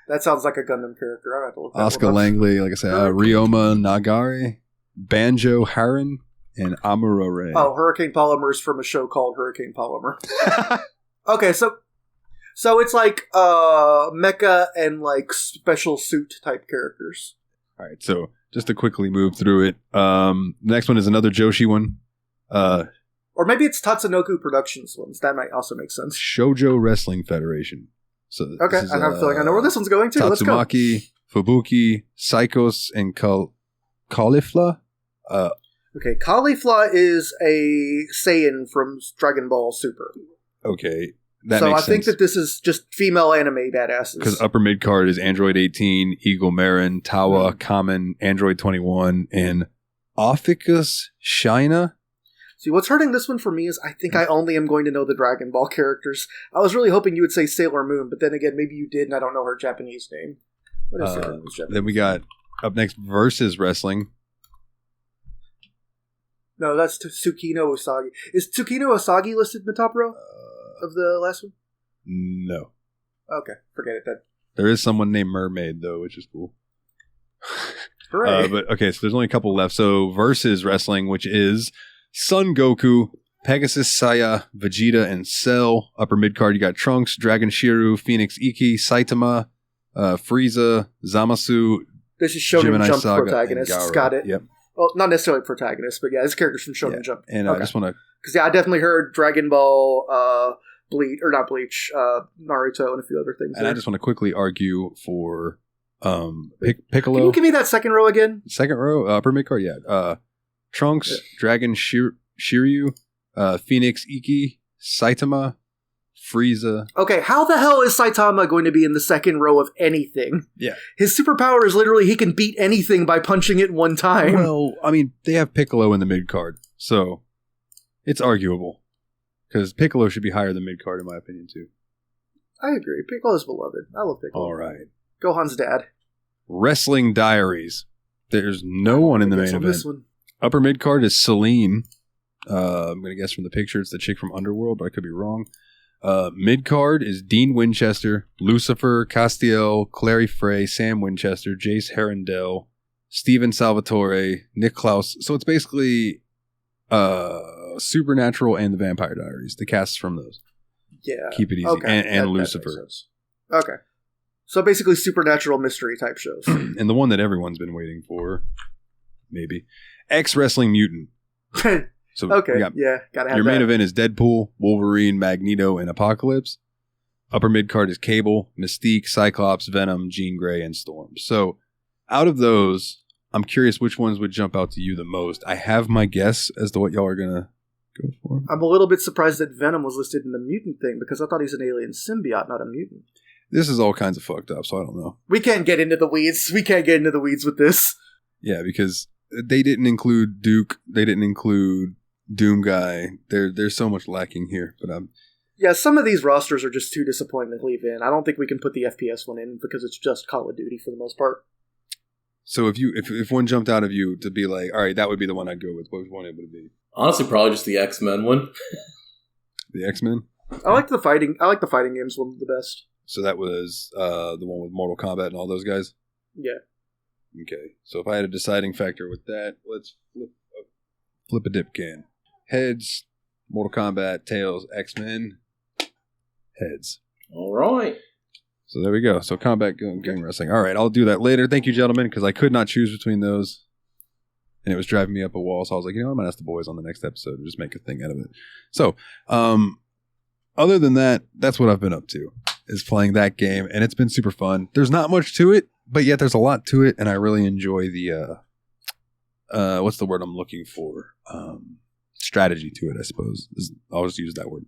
That sounds like a Gundam character. I have to look that Asuka Langley, like I said, Ryoma Nagare, Banjo Haran, and Amuro Ray. Oh, Hurricane Polymer is from a show called Hurricane Polymer. Okay, so it's like mecha and like special suit type characters. All right, so just to quickly move through it. Next one is another Joshi one. Or maybe it's Tatsunoko Productions ones. That might also make sense. Shoujo Wrestling Federation. So okay, I have a feeling I know where this one's going to. Tatsumaki, Fubuki, Psychos, and Caulifla. Okay, Caulifla is a Saiyan from Dragon Ball Super. Okay, that so makes I think sense. that this is just female anime badasses. Because upper mid card is Android 18, Eagle Marin, Tawa, Common, Android 21, and Ophikus Shina. See, what's hurting this one for me is I think I only am going to know the Dragon Ball characters. I was really hoping you would say Sailor Moon, but then again, maybe you did and I don't know her Japanese name. What is Sailor Moon's Japanese Then we got up next Versus Wrestling. No, that's Tsukino Usagi. Is Tsukino Usagi listed in the top row of the last one? No. Okay, forget it then. There is someone named Mermaid, though, which is cool. Hooray. But okay, so there's only a couple left. So Versus Wrestling, which is Son Goku, Pegasus Saya, Vegeta, and Cell. Upper mid card, you got Trunks, Dragon Shiru, Phoenix Iki, Saitama, Frieza, Zamasu, This is Shonen Gemini Jump Saga protagonist. and Gaara. Got it. Yep. Well, not necessarily protagonist, but yeah, his character's from Shonen Jump. And I just want to... Because I definitely heard Dragon Ball, Bleach, or not Bleach, Naruto, and a few other things. And I just want to quickly argue for Piccolo. Can you give me that second row again? Second row, upper mid card, yeah. Trunks, Dragon Shiryu, Phoenix Ikki, Saitama, Frieza. Okay, how the hell is Saitama going to be in the second row of anything? Yeah. His superpower is literally he can beat anything by punching it one time. Well, I mean, they have Piccolo in the mid card, so it's arguable. Because Piccolo should be higher than mid card, in my opinion, too. I agree. Piccolo's beloved. I love Piccolo. All right. Gohan's dad. Wrestling Diaries. There's no one in the main event. Upper mid card is Celine. I'm going to guess from the picture it's the chick from Underworld, but I could be wrong. Mid card is Dean Winchester, Lucifer, Castiel, Clary Frey, Sam Winchester, Jace Herondale, Steven Salvatore, Nick Klaus. So it's basically Supernatural and the Vampire Diaries. The casts from those. Yeah. Keep it easy. Okay. And Lucifer. Okay. So basically supernatural mystery type shows. And the one that everyone's been waiting for, maybe. X-Wrestling Mutant. So okay, yeah, gotta have your that. main event is Deadpool, Wolverine, Magneto, and Apocalypse. Upper mid card is Cable, Mystique, Cyclops, Venom, Jean Grey, and Storm. So out of those, I'm curious which ones would jump out to you the most. I have my guess as to what y'all are gonna go for. I'm a little bit surprised that Venom was listed in the mutant thing because I thought he's an alien symbiote, not a mutant. This is all kinds of fucked up, so I don't know. We can't get into the weeds. We can't get into the weeds with this. Yeah, because they didn't include Duke. They didn't include Doom Guy. There's so much lacking here, but yeah, some of these rosters are just too disappointing to leave in. I don't think we can put the FPS one in because it's just Call of Duty for the most part. So if one jumped out of you to be like, all right, that would be the one I'd go with, what one it would be? Honestly, probably just the X-Men one. The X-Men? I like the fighting games one the best. So that was the one with Mortal Kombat and all those guys? Yeah. Okay. So if I had a deciding factor with that, let's flip a dip can. Heads, Mortal Kombat, Tails, X-Men, heads. All right. So there we go. So combat gang wrestling. All right, I'll do that later. Thank you, gentlemen, because I could not choose between those. And it was driving me up a wall. So I was like, I might ask the boys on the next episode and just make a thing out of it. So, other than that, that's what I've been up to, is playing that game. And it's been super fun. There's not much to it, but yet there's a lot to it. And I really enjoy the, what's the word I'm looking for? Strategy to it, I suppose. I'll just use that word.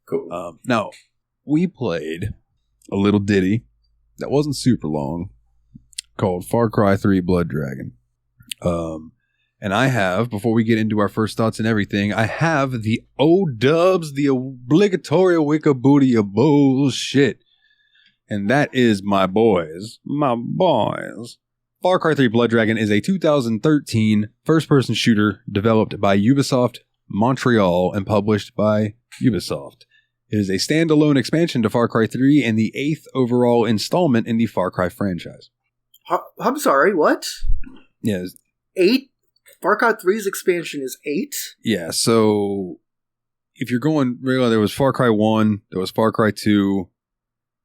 Cool. Now, we played a little ditty that wasn't super long called Far Cry 3 Blood Dragon. And I have, before we get into our first thoughts and everything, I have the O-dubs, the obligatory wicca booty of bullshit. And that is my boys. Far Cry 3 Blood Dragon is a 2013 first-person shooter developed by Ubisoft Montreal and published by Ubisoft. It is a standalone expansion to Far Cry 3 and the 8th overall installment in the Far Cry franchise. I'm sorry, what? Yeah. 8? Far Cry 3's expansion is 8? Yeah, so if you're going, there was Far Cry 1, there was Far Cry 2,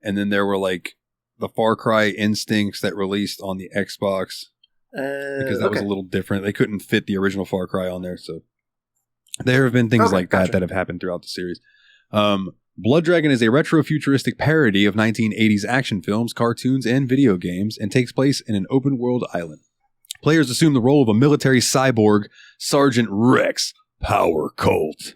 and then there were like the Far Cry Instincts that released on the Xbox. Because that was a little different. They couldn't fit the original Far Cry on there, so there have been things like that have happened throughout the series. Blood Dragon is a retro-futuristic parody of 1980s action films, cartoons, and video games, and takes place in an open-world island. Players assume the role of a military cyborg, Sergeant Rex Power Colt.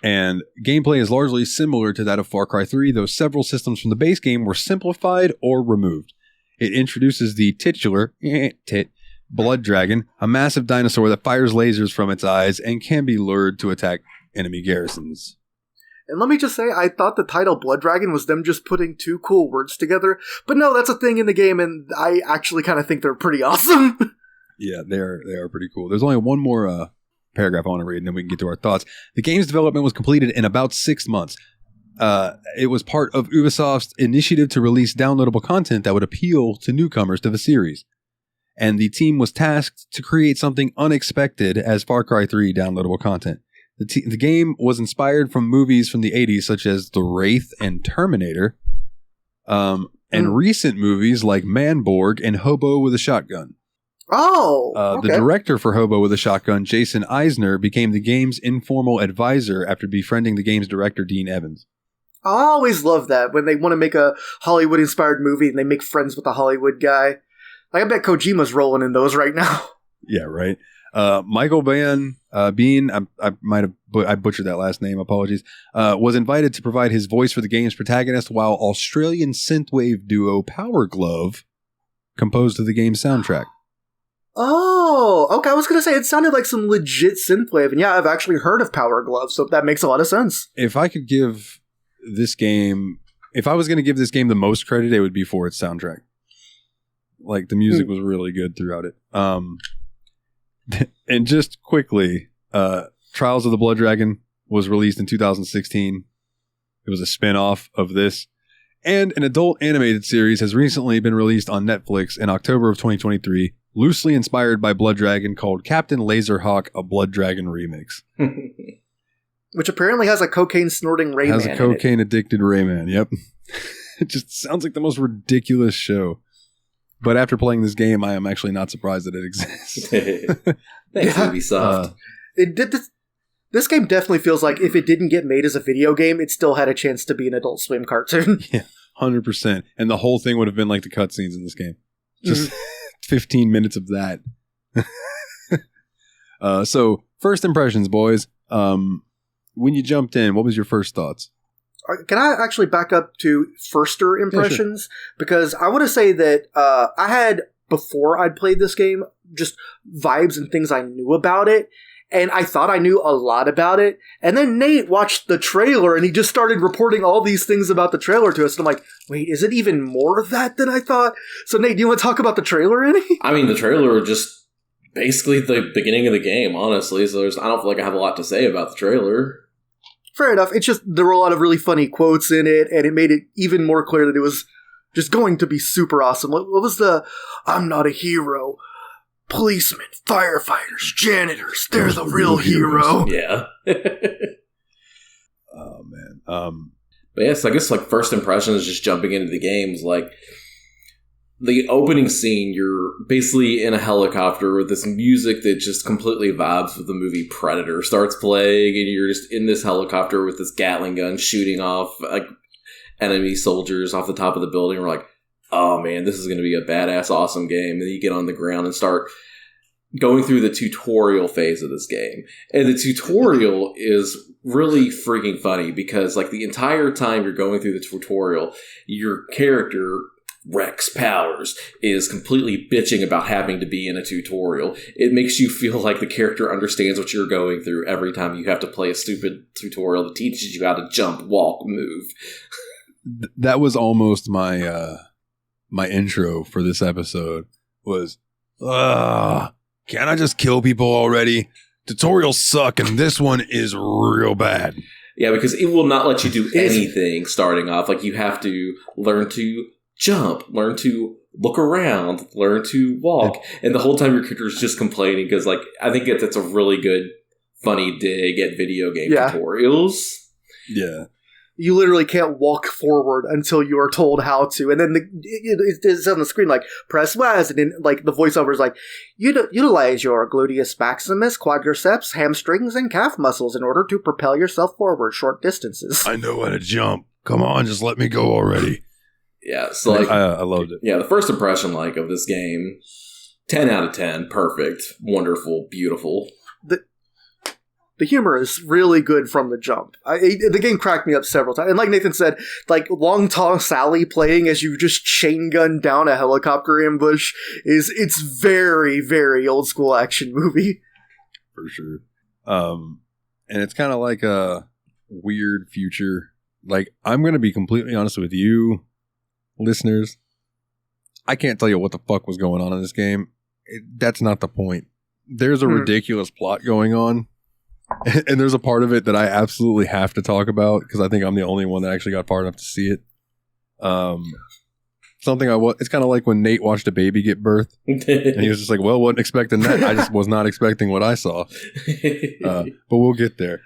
And gameplay is largely similar to that of Far Cry 3, though several systems from the base game were simplified or removed. It introduces the titular Blood Dragon, a massive dinosaur that fires lasers from its eyes and can be lured to attack enemy garrisons. And let me just say, I thought the title Blood Dragon was them just putting two cool words together. But no, that's a thing in the game, and I actually kind of think they're pretty awesome. Yeah, they are pretty cool. There's only one more paragraph I want to read, and then we can get to our thoughts. The game's development was completed in about 6 months. It was part of Ubisoft's initiative to release downloadable content that would appeal to newcomers to the series. And the team was tasked to create something unexpected as Far Cry 3 downloadable content. The game was inspired from movies from the 80s, such as The Wraith and Terminator. And and recent movies like Manborg and Hobo with a Shotgun. Oh, okay. The director for Hobo with a Shotgun, Jason Eisner, became the game's informal advisor after befriending the game's director, Dean Evans. I always love that when they want to make a Hollywood-inspired movie and they make friends with a Hollywood guy. Like, I bet Kojima's rolling in those right now. Yeah, right. Michael Bean, I butchered that last name, apologies, was invited to provide his voice for the game's protagonist, while Australian synthwave duo Power Glove composed the game's soundtrack. Oh, okay. I was going to say, it sounded like some legit synthwave, and yeah, I've actually heard of Power Glove, so that makes a lot of sense. If I could give this game, if I was going to give this game the most credit, it would be for its soundtrack. Like, the music was really good throughout it. And just quickly, Trials of the Blood Dragon was released in 2016. It was a spin-off of this. And an adult animated series has recently been released on Netflix in October of 2023, loosely inspired by Blood Dragon, called Captain Laserhawk, a Blood Dragon remix. Which apparently has a cocaine-snorting Rayman. Has a cocaine-addicted Rayman, yep. It just sounds like the most ridiculous show. But after playing this game, I am actually not surprised that it exists. Thanks, Ubisoft. This game definitely feels like if it didn't get made as a video game, it still had a chance to be an Adult Swim cartoon. Yeah, 100%. And the whole thing would have been like the cutscenes in this game. Just 15 minutes of that. So, first impressions, boys. When you jumped in, what was your first thoughts? Can I actually back up to firster impressions? Yeah, sure. Because I want to say that I had, before I'd played this game, just vibes and things I knew about it. And I thought I knew a lot about it. And then Nate watched the trailer and he just started reporting all these things about the trailer to us. And I'm like, wait, is it even more of that than I thought? So Nate, do you want to talk about the trailer any? I mean, the trailer just basically the beginning of the game, honestly. So I don't feel like I have a lot to say about the trailer. Fair enough. It's just, there were a lot of really funny quotes in it, and it made it even more clear that it was just going to be super awesome. What was the, I'm not a hero, policemen, firefighters, janitors, they're the real hero. Yeah. Oh, man. But yes, I guess like first impressions, just jumping into the games, like the opening scene, you're basically in a helicopter with this music that just completely vibes with the movie Predator starts playing, and you're just in this helicopter with this Gatling gun shooting off like enemy soldiers off the top of the building. We're like, oh man, this is going to be a badass, awesome game. And then you get on the ground and start going through the tutorial phase of this game. And the tutorial is really freaking funny because like the entire time you're going through the tutorial, your character, Rex Powers, is completely bitching about having to be in a tutorial. It makes you feel like the character understands what you're going through every time you have to play a stupid tutorial that teaches you how to jump, walk, move. That was almost my my intro for this episode was, can I just kill people already? Tutorials suck, and this one is real bad. Yeah, because it will not let you do anything starting off. Like, you have to learn to jump, learn to look around, learn to walk, and the whole time your character is just complaining because, like, I think that's a really good, funny dig at video game tutorials. Yeah. You literally can't walk forward until you are told how to. And then it's on the screen like, press WASD. And then like the voiceover is like, utilize your gluteus maximus, quadriceps, hamstrings, and calf muscles in order to propel yourself forward short distances. I know how to jump. Come on, just let me go already. Yeah, so like, I loved it. Yeah, the first impression like of this game, 10 out of 10, perfect, wonderful, beautiful. The humor is really good from the jump. The game cracked me up several times. And like Nathan said, like Long Tall Sally playing as you just chain gun down a helicopter ambush it's very, very old school action movie. For sure. And it's kind of like a weird future. Like, I'm going to be completely honest with you, listeners. I can't tell you what the fuck was going on in this game. That's not the point. There's a ridiculous plot going on. And there's a part of it that I absolutely have to talk about because I think I'm the only one that actually got far enough to see it. It's kind of like when Nate watched a baby get birthed and he was just like, well, wasn't expecting that. I just was not expecting what I saw. But we'll get there.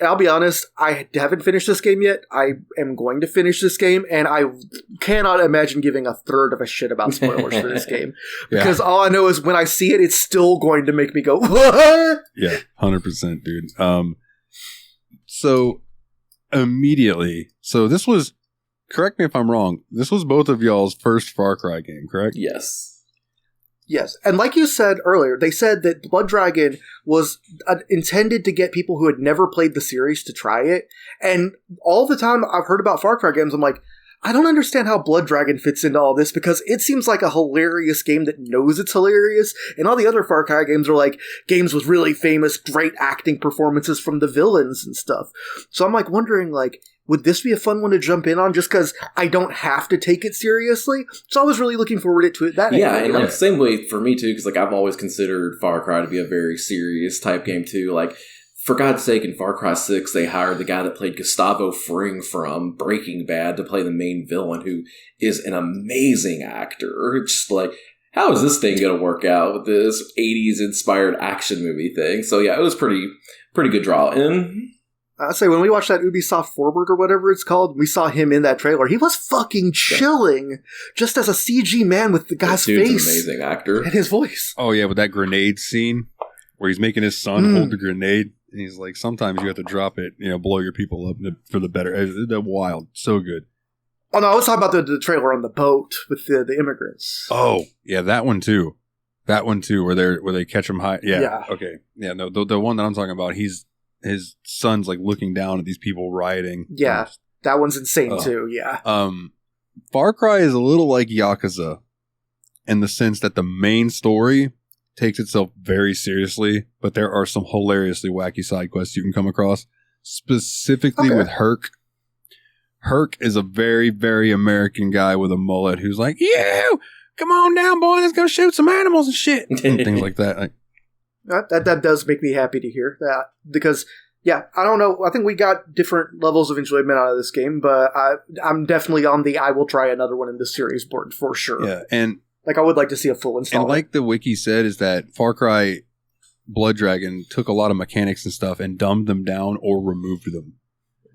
I'll be honest, I haven't finished this game yet. I am going to finish this game, and I cannot imagine giving a third of a shit about spoilers for this game. Because all I know is when I see it, it's still going to make me go, what? Yeah, 100%, dude. So, immediately, this was, correct me if I'm wrong, this was both of y'all's first Far Cry game, correct? Yes. Yes, and like you said earlier, they said that Blood Dragon was intended to get people who had never played the series to try it. And all the time I've heard about Far Cry games, I'm like, I don't understand how Blood Dragon fits into all this, because it seems like a hilarious game that knows it's hilarious. And all the other Far Cry games are like games with really famous, great acting performances from the villains and stuff. So I'm like wondering, like, would this be a fun one to jump in on just because I don't have to take it seriously? So I was really looking forward to it that Yeah, and like same way for me too, because like I've always considered Far Cry to be a very serious type game too. Like, for God's sake, in Far Cry 6, they hired the guy that played Gustavo Fring from Breaking Bad to play the main villain, who is an amazing actor. It's just like, how is this thing going to work out with this 80s inspired action movie thing? So yeah, it was pretty good draw. And I say, when we watched that Ubisoft Forward or whatever it's called, we saw him in that trailer. He was fucking chilling, just as a CG man with the guy's face. An amazing actor. And his voice. Oh yeah, with that grenade scene where he's making his son hold the grenade, and he's like, sometimes you have to drop it, blow your people up for the better. They're wild. So good. Oh no, I was talking about the trailer on the boat with the immigrants. Oh, yeah, that one too. Where they catch him high. Yeah. Okay. Yeah, no, the one that I'm talking about, his son's like looking down at these people rioting. Yeah, that one's insane too. Yeah. Far Cry is a little like Yakuza in the sense that the main story takes itself very seriously, but there are some hilariously wacky side quests you can come across. Specifically with Herc. Herc is a very, very American guy with a mullet who's like, "You, come on down, boy, let's go shoot some animals and shit," and things like that. Like, That does make me happy to hear that, because, yeah, I don't know. I think we got different levels of enjoyment out of this game, but I'm definitely on the I will try another one in this series board for sure. Yeah, and like I would like to see a full install. And like the wiki said, is that Far Cry Blood Dragon took a lot of mechanics and stuff and dumbed them down or removed them.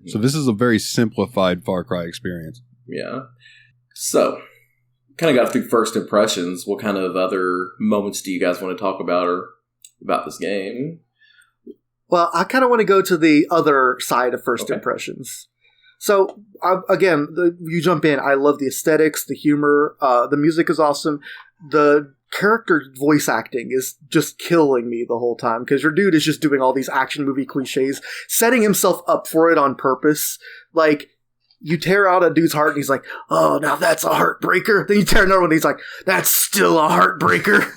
So this is a very simplified Far Cry experience. Yeah. So, kind of got through first impressions. What kind of other moments do you guys want to talk about this game? Well, I kind of want to go to the other side of first impressions. So, you jump in. I love the aesthetics, the humor, the music is awesome. The character voice acting is just killing me the whole time, because your dude is just doing all these action movie cliches, setting himself up for it on purpose. Like, you tear out a dude's heart and he's like, "Oh, now that's a heartbreaker." Then you tear another one and he's like, "That's still a heartbreaker."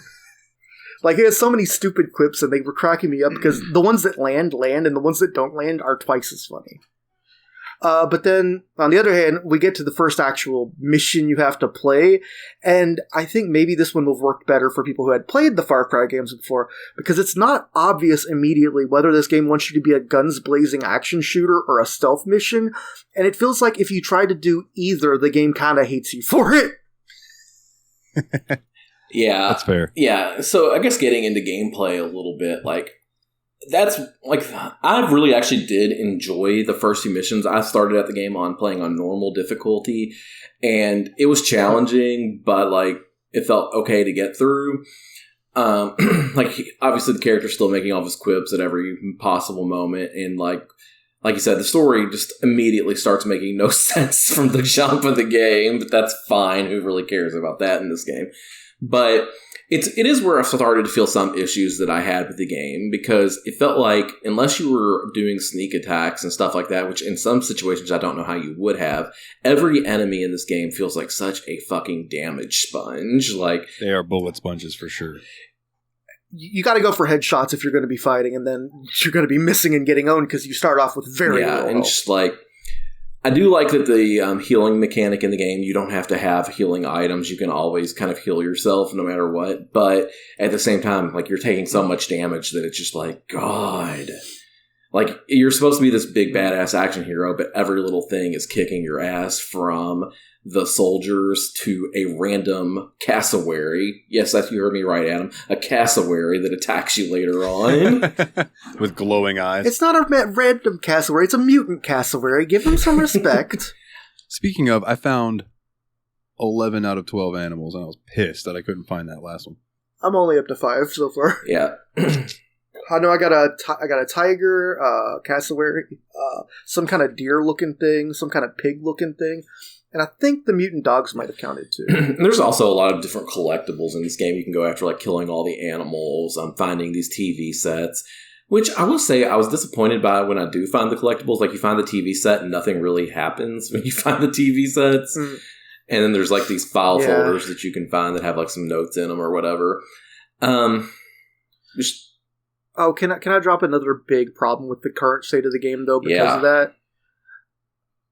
Like, he has so many stupid quips, and they were cracking me up because the ones that land, and the ones that don't land are twice as funny. But then, on the other hand, we get to the first actual mission you have to play, and I think maybe this one will work better for people who had played the Far Cry games before, because it's not obvious immediately whether this game wants you to be a guns-blazing action shooter or a stealth mission, and it feels like if you try to do either, the game kind of hates you for it. Yeah. That's fair. Yeah, so I guess getting into gameplay a little bit, that's, I really actually did enjoy the first few missions. I started at the game playing on normal difficulty, and it was challenging, but, it felt okay to get through. Obviously the character's still making all of his quips at every possible moment, and, like you said, the story just immediately starts making no sense from the jump of the game, but that's fine. Who really cares about that in this game? But it is where I started to feel some issues that I had with the game, because it felt like unless you were doing sneak attacks and stuff like that, which in some situations I don't know how you would have, every enemy in this game feels like such a fucking damage sponge. They are bullet sponges for sure. You got to go for headshots if you're going to be fighting, and then you're going to be missing and getting owned because you start off with very low and health. Just I do like that the healing mechanic in the game, you don't have to have healing items. You can always kind of heal yourself no matter what. But at the same time, you're taking so much damage that it's just God. You're supposed to be this big badass action hero, but every little thing is kicking your ass, from the soldiers to a random cassowary. Yes, that's, you heard me right, Adam. A cassowary that attacks you later on. With glowing eyes. It's not a random cassowary, it's a mutant cassowary. Give him some respect. Speaking of, I found 11 out of 12 animals, and I was pissed that I couldn't find that last one. I'm only up to 5 so far. Yeah. I know I got a tiger, cassowary, some kind of deer-looking thing, some kind of pig-looking thing, and I think the mutant dogs might have counted too. There's also a lot of different collectibles in this game. You can go after, like, killing all the animals, finding these TV sets, which I will say I was disappointed by when I do find the collectibles. Like, you find the TV set and nothing really happens when you find the TV sets. Mm. And then there's, like, these file folders that you can find that have, like, some notes in them or whatever. Oh, can I drop another big problem with the current state of the game, though, because of that?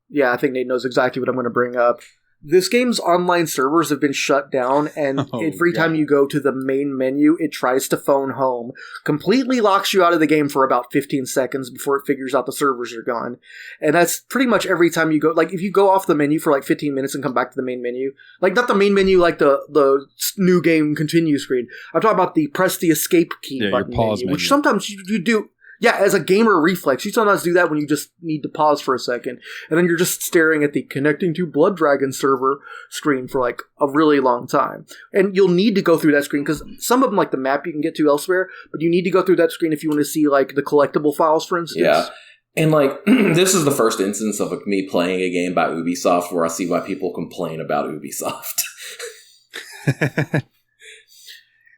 Yeah, I think Nate knows exactly what I'm going to bring up. This game's online servers have been shut down, and every time you go to the main menu, it tries to phone home. Completely locks you out of the game for about 15 seconds before it figures out the servers are gone. And that's pretty much every time you go. Like, if you go off the menu for like 15 minutes and come back to the main menu, like, not the main menu, like the new game continue screen. I'm talking about the press the escape key button menu, which sometimes you do. Yeah, as a gamer reflex, you sometimes do that when you just need to pause for a second, and then you're just staring at the connecting to Blood Dragon server screen for like a really long time. And you'll need to go through that screen, because some of them, like the map, you can get to elsewhere, but you need to go through that screen if you want to see like the collectible files, for instance. Yeah. And like, this is the first instance of me playing a game by Ubisoft where I see why people complain about Ubisoft.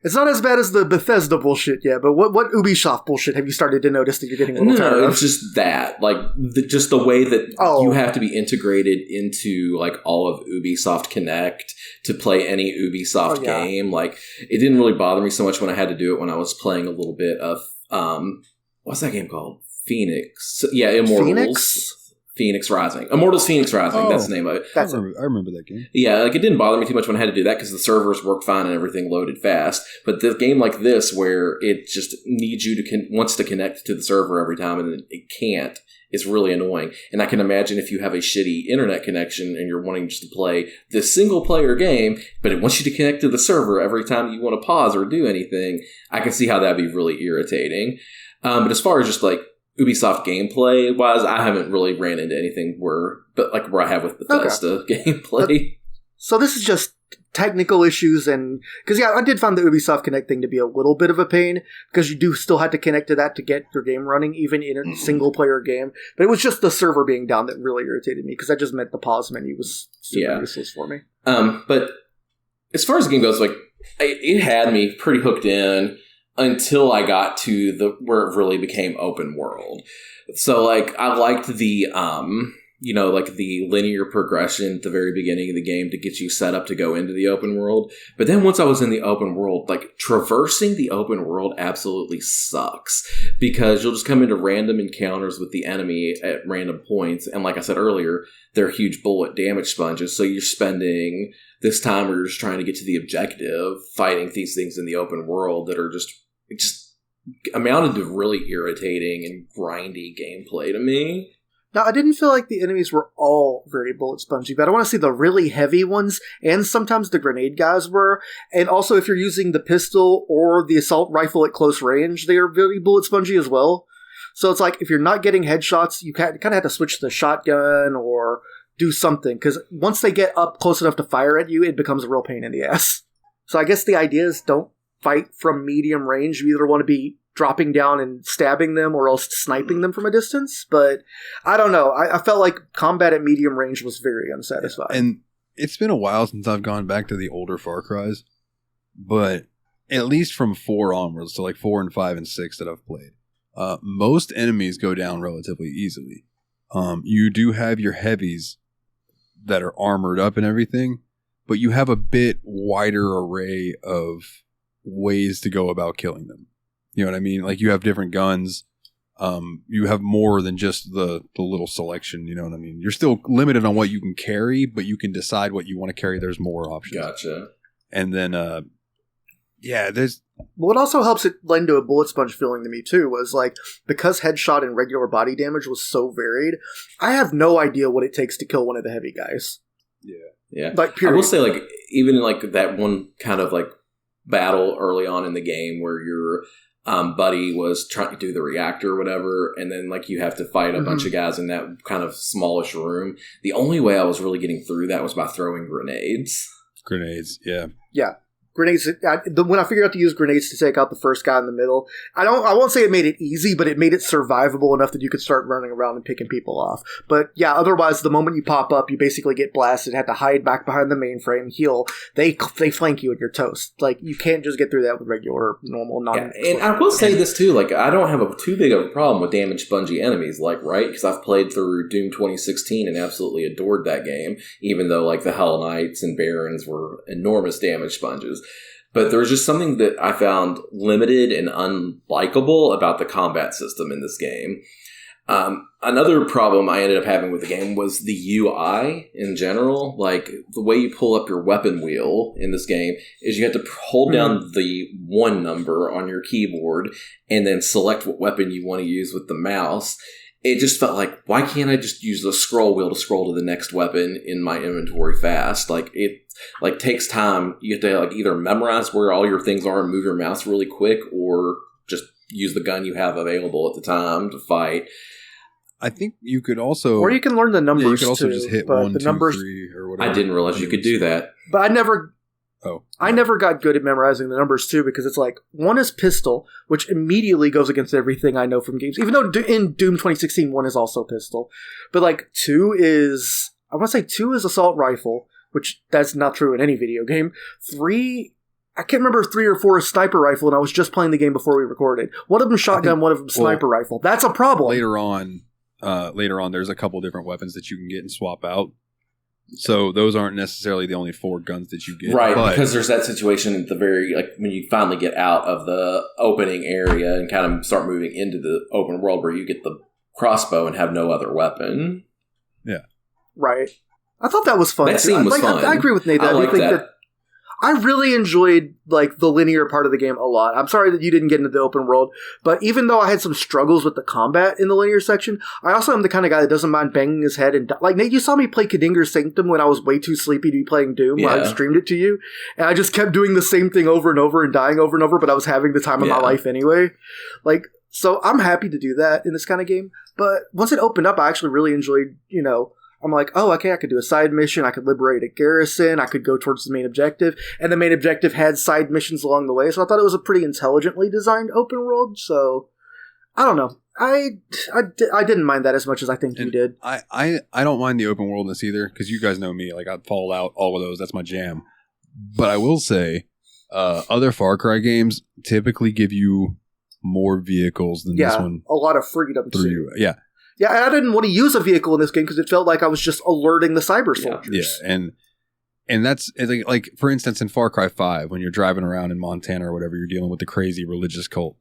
It's not as bad as the Bethesda bullshit yet, but what Ubisoft bullshit have you started to notice that you're getting a little tired of? No, it's just that. Like, just the way that you have to be integrated into, like, all of Ubisoft Connect to play any Ubisoft game. Like, it didn't really bother me so much when I had to do it when I was playing a little bit of, what's that game called? Phoenix. Yeah, Immortals. Phoenix Rising. Immortals Phoenix Rising, that's the name of it. I remember that game. Yeah, like, it didn't bother me too much when I had to do that because the servers worked fine and everything loaded fast. But the game like this, where it just needs you to wants to connect to the server every time and it can't, is really annoying. And I can imagine if you have a shitty internet connection and you're wanting just to play this single-player game, but it wants you to connect to the server every time you want to pause or do anything, I can see how that'd be really irritating. But as far as just, like, Ubisoft gameplay-wise, I haven't really ran into anything where I have with Bethesda gameplay. So this is just technical issues, and because I did find the Ubisoft Connect thing to be a little bit of a pain because you do still have to connect to that to get your game running, even in a single-player game. But it was just the server being down that really irritated me because that just meant the pause menu was super useless for me. But as far as the game goes, like, it had me pretty hooked in until I got to where it really became open world. So, like, I liked the, like, the linear progression at the very beginning of the game to get you set up to go into the open world. But then once I was in the open world, like, traversing the open world absolutely sucks because you'll just come into random encounters with the enemy at random points. And like I said earlier, they're huge bullet damage sponges. So you're spending this time where you're just trying to get to the objective, fighting these things in the open world that are just amounted to really irritating and grindy gameplay to me. Now, I didn't feel like the enemies were all very bullet spongy, but I want to see the really heavy ones, and sometimes the grenade guys were. And also, if you're using the pistol or the assault rifle at close range, they are very bullet spongy as well. So it's like, if you're not getting headshots, you kind of have to switch to the shotgun or do something, because once they get up close enough to fire at you, it becomes a real pain in the ass. So I guess the idea is don't fight from medium range. You either want to be dropping down and stabbing them or else sniping them from a distance. But I don't know. I felt like combat at medium range was very unsatisfying. And it's been a while since I've gone back to the older Far Cry's. But at least from 4 onwards, so like 4 and 5 and 6 that I've played, most enemies go down relatively easily. You do have your heavies that are armored up and everything, but you have a bit wider array of ways to go about killing them. You know what I mean? Like, you have different guns. You have more than just the little selection. You know what I mean? You're still limited on what you can carry, but you can decide what you want to carry. There's more options. Gotcha. And then, there's... What also helps it lend to a bullet sponge feeling to me, too, was, like, because headshot and regular body damage was so varied, I have no idea what it takes to kill one of the heavy guys. Yeah. Like, period. I will say, like, even in, like, that one kind of, like, battle early on in the game where your buddy was trying to do the reactor or whatever, and then, like, you have to fight a bunch of guys in that kind of smallish room. The only way I was really getting through that was by throwing grenades. Grenades, yeah. Yeah. Grenades. When I figured out to use grenades to take out the first guy in the middle, I won't say it made it easy, but it made it survivable enough that you could start running around and picking people off. But yeah, otherwise, the moment you pop up, you basically get blasted. Have to hide back behind the mainframe, heal. They flank you and you're toast. Like, you can't just get through that with regular, normal, non. Yeah, and I will say this too. Like, I don't have too big of a problem with damage spongy enemies. Like, right? Because I've played through Doom 2016 and absolutely adored that game, even though like the Hell Knights and Barons were enormous damage sponges. But there was just something that I found limited and unlikable about the combat system in this game. Another problem I ended up having with the game was the UI in general. Like, the way you pull up your weapon wheel in this game is you have to hold down the 1 number on your keyboard and then select what weapon you want to use with the mouse. It just felt like, why can't I just use the scroll wheel to scroll to the next weapon in my inventory fast? Like, it like takes time. You have to like either memorize where all your things are and move your mouse really quick, or just use the gun you have available at the time to fight. I think you could also, or you can learn the numbers. Yeah, you could also too, just hit but 1, the 2, numbers, 3, or whatever. I didn't realize you could do that. But I never. Oh, I never got good at memorizing the numbers too, because it's like 1 is pistol, which immediately goes against everything I know from games. Even though in Doom 2016, 1 is also pistol, but like 2 is, I want to say 2 is assault rifle, which that's not true in any video game. 3, I can't remember if 3 or 4 is sniper rifle, and I was just playing the game before we recorded. One of them shotgun, one of them sniper rifle. That's a problem. Later on, there's a couple different weapons that you can get and swap out. So those aren't necessarily the only 4 guns that you get. Right, because there's that situation at the very, like, when you finally get out of the opening area and kind of start moving into the open world where you get the crossbow and have no other weapon. Yeah. Right. I thought that was fun. That scene was fun. I agree with Nate. I like that. I really enjoyed like the linear part of the game a lot. I'm sorry that you didn't get into the open world, but even though I had some struggles with the combat in the linear section, I also am the kind of guy that doesn't mind banging his head and like Nate. You saw me play Kadinger's Sanctum when I was way too sleepy to be playing Doom. Yeah. I streamed it to you, and I just kept doing the same thing over and over and dying over and over. But I was having the time of my life anyway. Like, so I'm happy to do that in this kind of game. But once it opened up, I actually really enjoyed. I'm like, oh, okay, I could do a side mission. I could liberate a garrison. I could go towards the main objective. And the main objective had side missions along the way. So I thought it was a pretty intelligently designed open world. So, I don't know. I didn't mind that as much as I think you did. I don't mind the open worldness either, because you guys know me. Like, I'd Fallout, all of those. That's my jam. But I will say, other Far Cry games typically give you more vehicles than this one. A lot of freedom too. Yeah. Yeah, and I didn't want to use a vehicle in this game because it felt like I was just alerting the cyber soldiers. Yeah, and that's like for instance in Far Cry 5, when you're driving around in Montana or whatever, you're dealing with the crazy religious cult.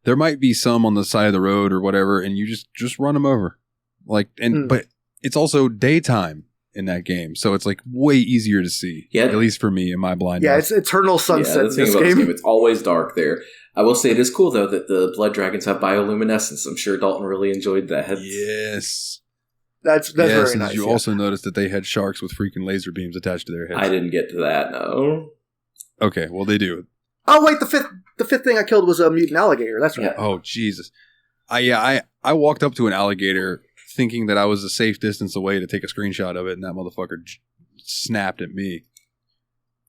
There might be some on the side of the road or whatever, and you just run them over. Like, but it's also daytime in that game, so it's like way easier to see. Yeah, at least for me in my blindness. Yeah, it's eternal sunset. Yeah, the thing about this game, it's always dark there. I will say it is cool, though, that the blood dragons have bioluminescence. I'm sure Dalton really enjoyed that. Yes. That's very nice. You also noticed that they had sharks with freaking laser beams attached to their heads. I didn't get to that, no. Okay, well, they do. Oh, wait, the fifth thing I killed was a mutant alligator. That's right. Oh, Jesus. I walked up to an alligator thinking that I was a safe distance away to take a screenshot of it, and that motherfucker snapped at me.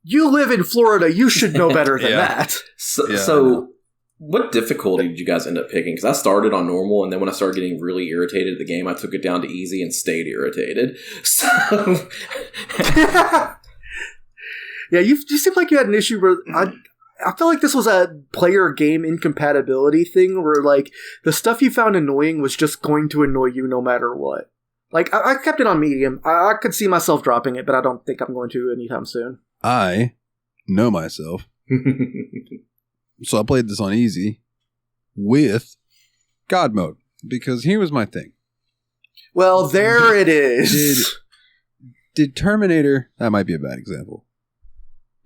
You live in Florida. You should know better than that. So what difficulty did you guys end up picking? Because I started on normal, and then when I started getting really irritated at the game, I took it down to easy and stayed irritated. So, yeah, you seem like you had an issue where I feel like this was a player-game incompatibility thing, where like the stuff you found annoying was just going to annoy you no matter what. Like I kept it on medium. I could see myself dropping it, but I don't think I'm going to anytime soon. I know myself. So I played this on easy with God mode, because here was my thing. Well, there it is. Did Terminator, that might be a bad example.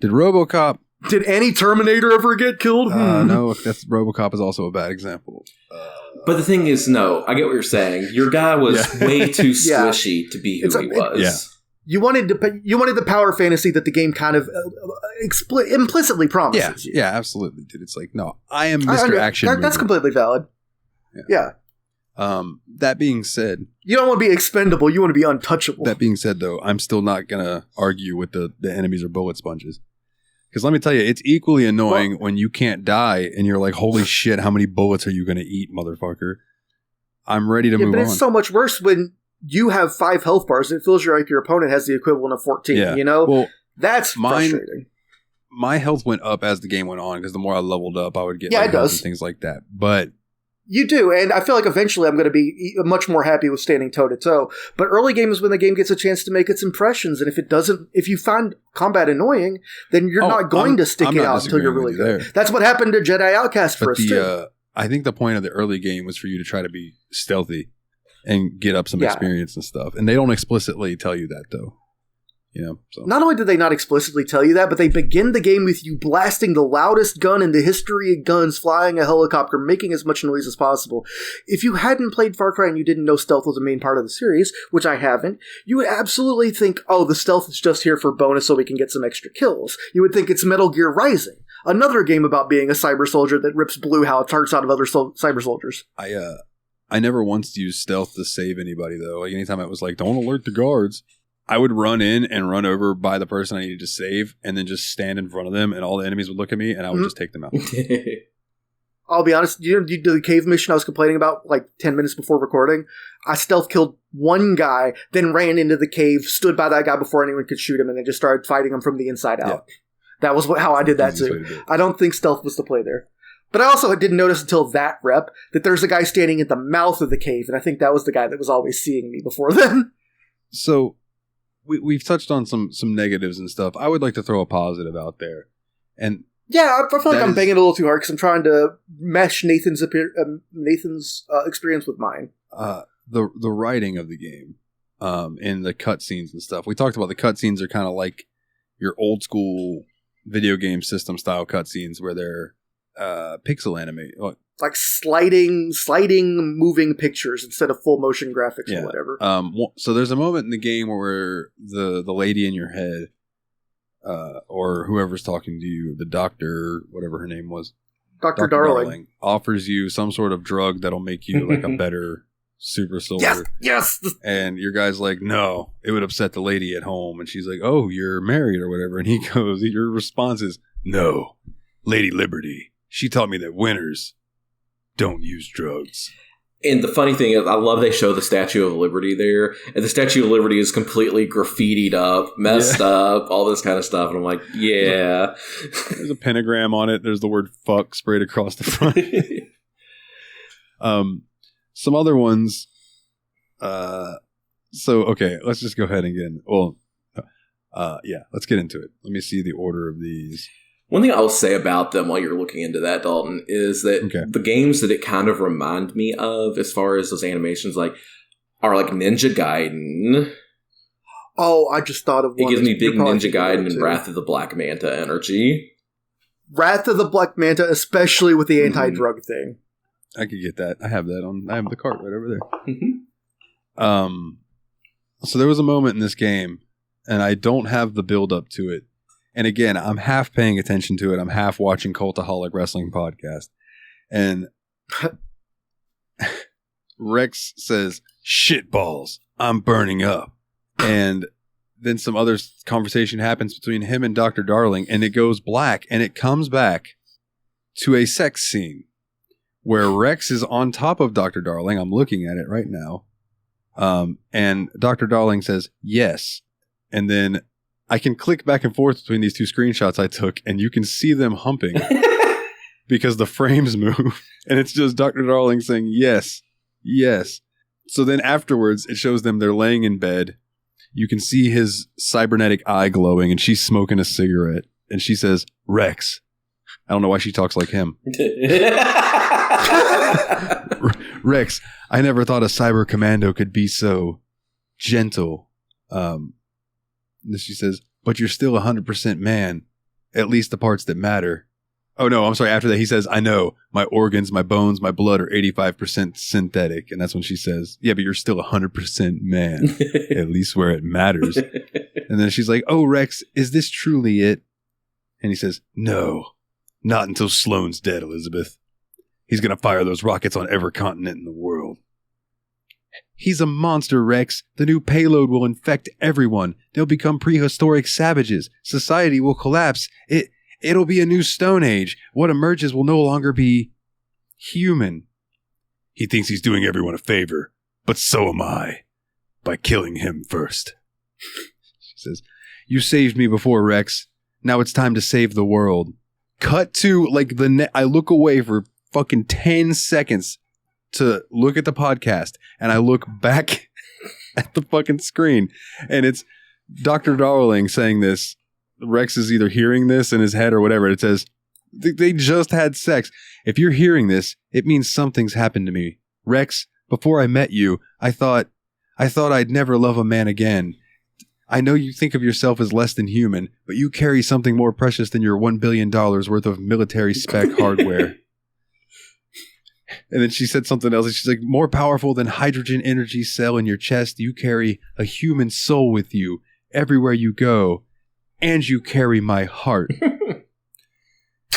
Did RoboCop. Did any Terminator ever get killed? No, that's RoboCop is also a bad example. But the thing is, no, I get what you're saying. Your guy was way too squishy to be who he was. You wanted the power fantasy that the game kind of implicitly promises you. Yeah, absolutely, dude. It's like, no, I am Mr. Action. That's completely valid. Yeah. That being said, you don't want to be expendable. You want to be untouchable. That being said, though, I'm still not gonna argue with the enemies are bullet sponges. Because let me tell you, it's equally annoying when you can't die and you're like, holy shit, how many bullets are you going to eat, motherfucker? I'm ready to move on. But it's so much worse when you have 5 health bars and it feels like your opponent has the equivalent of 14, you know? Well, that's frustrating. My health went up as the game went on because the more I leveled up, I would get it does. And things like that. But you do, and I feel like eventually I'm going to be much more happy with standing toe-to-toe. But early game is when the game gets a chance to make its impressions, and if you find combat annoying, then you're not going to stick it out until you're really good. That's what happened to Jedi Outcast for us, too. I think the point of the early game was for you to try to be stealthy and get up some experience and stuff. And they don't explicitly tell you that, though. You know, so. Not only do they not explicitly tell you that, but they begin the game with you blasting the loudest gun in the history of guns, flying a helicopter, making as much noise as possible. If you hadn't played Far Cry and you didn't know stealth was a main part of the series, which I haven't, you would absolutely think, oh, the stealth is just here for bonus so we can get some extra kills. You would think it's Metal Gear Rising, another game about being a cyber soldier that rips blue hearts out of other cyber soldiers. I never once used stealth to save anybody, though. Like, anytime it was like, don't alert the guards, I would run in and run over by the person I needed to save and then just stand in front of them and all the enemies would look at me and I would just take them out. I'll be honest, you did the cave mission I was complaining about like 10 minutes before recording. I stealth killed one guy, then ran into the cave, stood by that guy before anyone could shoot him, and then just started fighting him from the inside out. Yeah. That was how I did that too. I don't think stealth was the play there. But I also didn't notice until that rep that there's a guy standing at the mouth of the cave, and I think that was the guy that was always seeing me before then. So we've touched on some negatives and stuff. I would like to throw a positive out there. And yeah, I feel like I'm banging a little too hard because I'm trying to mesh Nathan's experience with mine. The writing of the game in the cutscenes and stuff. We talked about the cutscenes are kind of like your old school video game system style cutscenes where they're pixel animate. Like sliding, moving pictures instead of full motion graphics or whatever. So there's a moment in the game where the lady in your head, or whoever's talking to you, the doctor, whatever her name was, Dr. Darling, offers you some sort of drug that'll make you like a better super soldier. Yes. And your guy's like, no, it would upset the lady at home. And she's like, oh, you're married or whatever. And he goes, your response is, no, Lady Liberty. She taught me that winners don't use drugs. And the funny thing is, I love they show the Statue of Liberty there. And the Statue of Liberty is completely graffitied up, messed up, all this kind of stuff. And I'm like, yeah. There's a pentagram on it. There's the word fuck sprayed across the front. Some other ones. Okay, let's just go ahead and get in. Well, let's get into it. Let me see the order of these. One thing I'll say about them while you're looking into that, Dalton, is that the games that it kind of remind me of as far as those animations are like Ninja Gaiden. Oh, I just thought of one. It gives me big Ninja Gaiden and Wrath of the Black Manta energy. Wrath of the Black Manta, especially with the anti-drug thing. I could get that. I have the cart right over there. So there was a moment in this game, and I don't have the build up to it. And again, I'm half paying attention to it. I'm half watching Cultaholic Wrestling Podcast. And Rex says, shit balls, I'm burning up. And then some other conversation happens between him and Dr. Darling, and it goes black, and it comes back to a sex scene where Rex is on top of Dr. Darling. I'm looking at it right now. And Dr. Darling says, yes. And then I can click back and forth between these two screenshots I took, and you can see them humping because the frames move. And it's just Dr. Darling saying, yes, yes. So then afterwards, it shows them they're laying in bed. You can see his cybernetic eye glowing, and she's smoking a cigarette. And she says, Rex. I don't know why she talks like him. Rex, I never thought a cyber commando could be so gentle. And she says, but you're still 100% man, at least the parts that matter. Oh, no, I'm sorry. After that, he says, I know my organs, my bones, my blood are 85% synthetic. And that's when she says, yeah, but you're still 100% man, at least where it matters. And then she's like, oh, Rex, is this truly it? And he says, no, not until Sloane's dead, Elizabeth. He's going to fire those rockets on every continent in the world. He's a monster, Rex. The new payload will infect everyone. They'll become prehistoric savages. Society will collapse. It'll be a new Stone Age. What emerges will no longer be human. He thinks he's doing everyone a favor, but so am I, by killing him first. She says, you saved me before, Rex. Now it's time to save the world. Cut to, like, I look away for fucking 10 seconds to look at the podcast, and I look back at the fucking screen, and it's Dr. Darling saying this. Rex is either hearing this in his head or whatever. It says, they just had sex. If you're hearing this, it means something's happened to me. Rex, before I met you, I thought I'd never love a man again. I know you think of yourself as less than human, but you carry something more precious than your $1 billion worth of military spec hardware. And then she said something else. She's like, more powerful than hydrogen energy cell in your chest, you carry a human soul with you everywhere you go. And you carry my heart.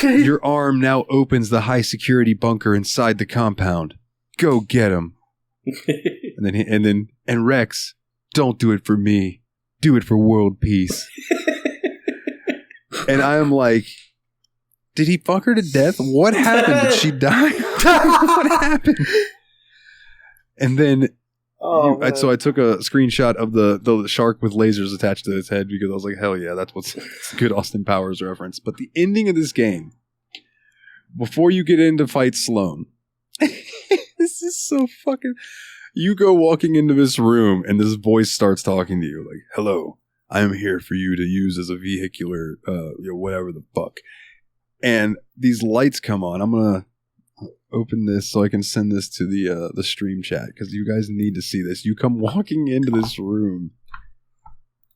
Your arm now opens the high security bunker inside the compound. Go get him. And Rex, don't do it for me. Do it for world peace. And I am like, did he fuck her to death? What happened? Did she die? What happened? And then so I took a screenshot of the shark with lasers attached to its head because I was like, hell yeah, it's a good Austin Powers reference. But the ending of this game, before you get in to fight Sloane, this is so fucking... You go walking into this room and this voice starts talking to you like, hello, I am here for you to use as a vehicular, whatever the fuck. And these lights come on. I'm going to open this so I can send this to the stream chat because you guys need to see this. You come walking into this room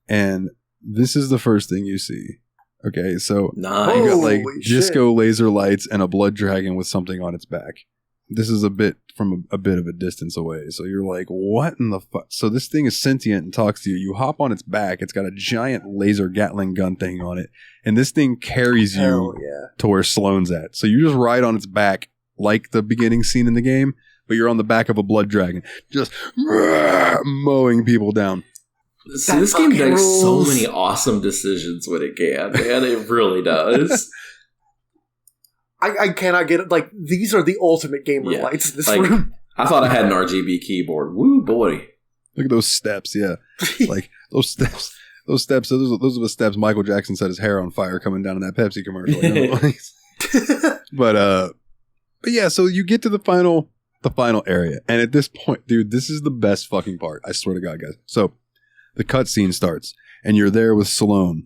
and this is the first thing you see. Okay, so nice. You got like disco laser lights and a blood dragon with something on its back. This is a bit from a bit of a distance away. So you're like, what in the fuck? So this thing is sentient and talks to you. You hop on its back. It's got a giant laser Gatling gun thing on it. And this thing carries you to where Sloane's at. So you just ride on its back like the beginning scene in the game, but you're on the back of a blood dragon, just mowing people down. See, this game makes so many awesome decisions when it can, man. It really does. I cannot get it. Like, these are the ultimate gamer lights in this room. I thought I had an RGB keyboard. Woo, boy. Look at those steps, yeah. Like, those steps. Those are the steps Michael Jackson set his hair on fire coming down in that Pepsi commercial. But yeah, so you get to the final area. And at this point, dude, this is the best fucking part. I swear to God, guys. So the cutscene starts and you're there with Sloane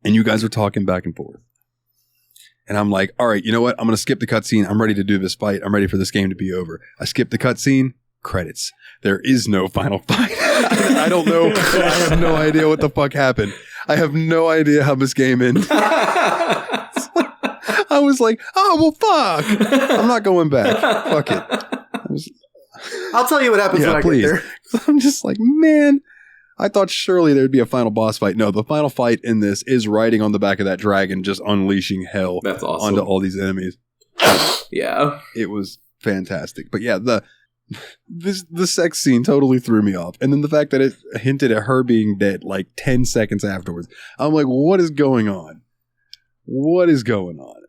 and you guys are talking back and forth. And I'm like, all right, you know what? I'm going to skip the cutscene. I'm ready to do this fight. I'm ready for this game to be over. I skip the cutscene. Credits. There is no final fight. I don't know. I have no idea what the fuck happened. I have no idea how this game ended. I was like, oh, well, fuck. I'm not going back. Fuck it. I'll tell you what happens when I get there. I'm just like, man, I thought surely there'd be a final boss fight. No, the final fight in this is riding on the back of that dragon, just unleashing hell onto all these enemies. Yeah. It was fantastic. But yeah, the sex scene totally threw me off. And then the fact that it hinted at her being dead like 10 seconds afterwards. I'm like, what is going on? What is going on?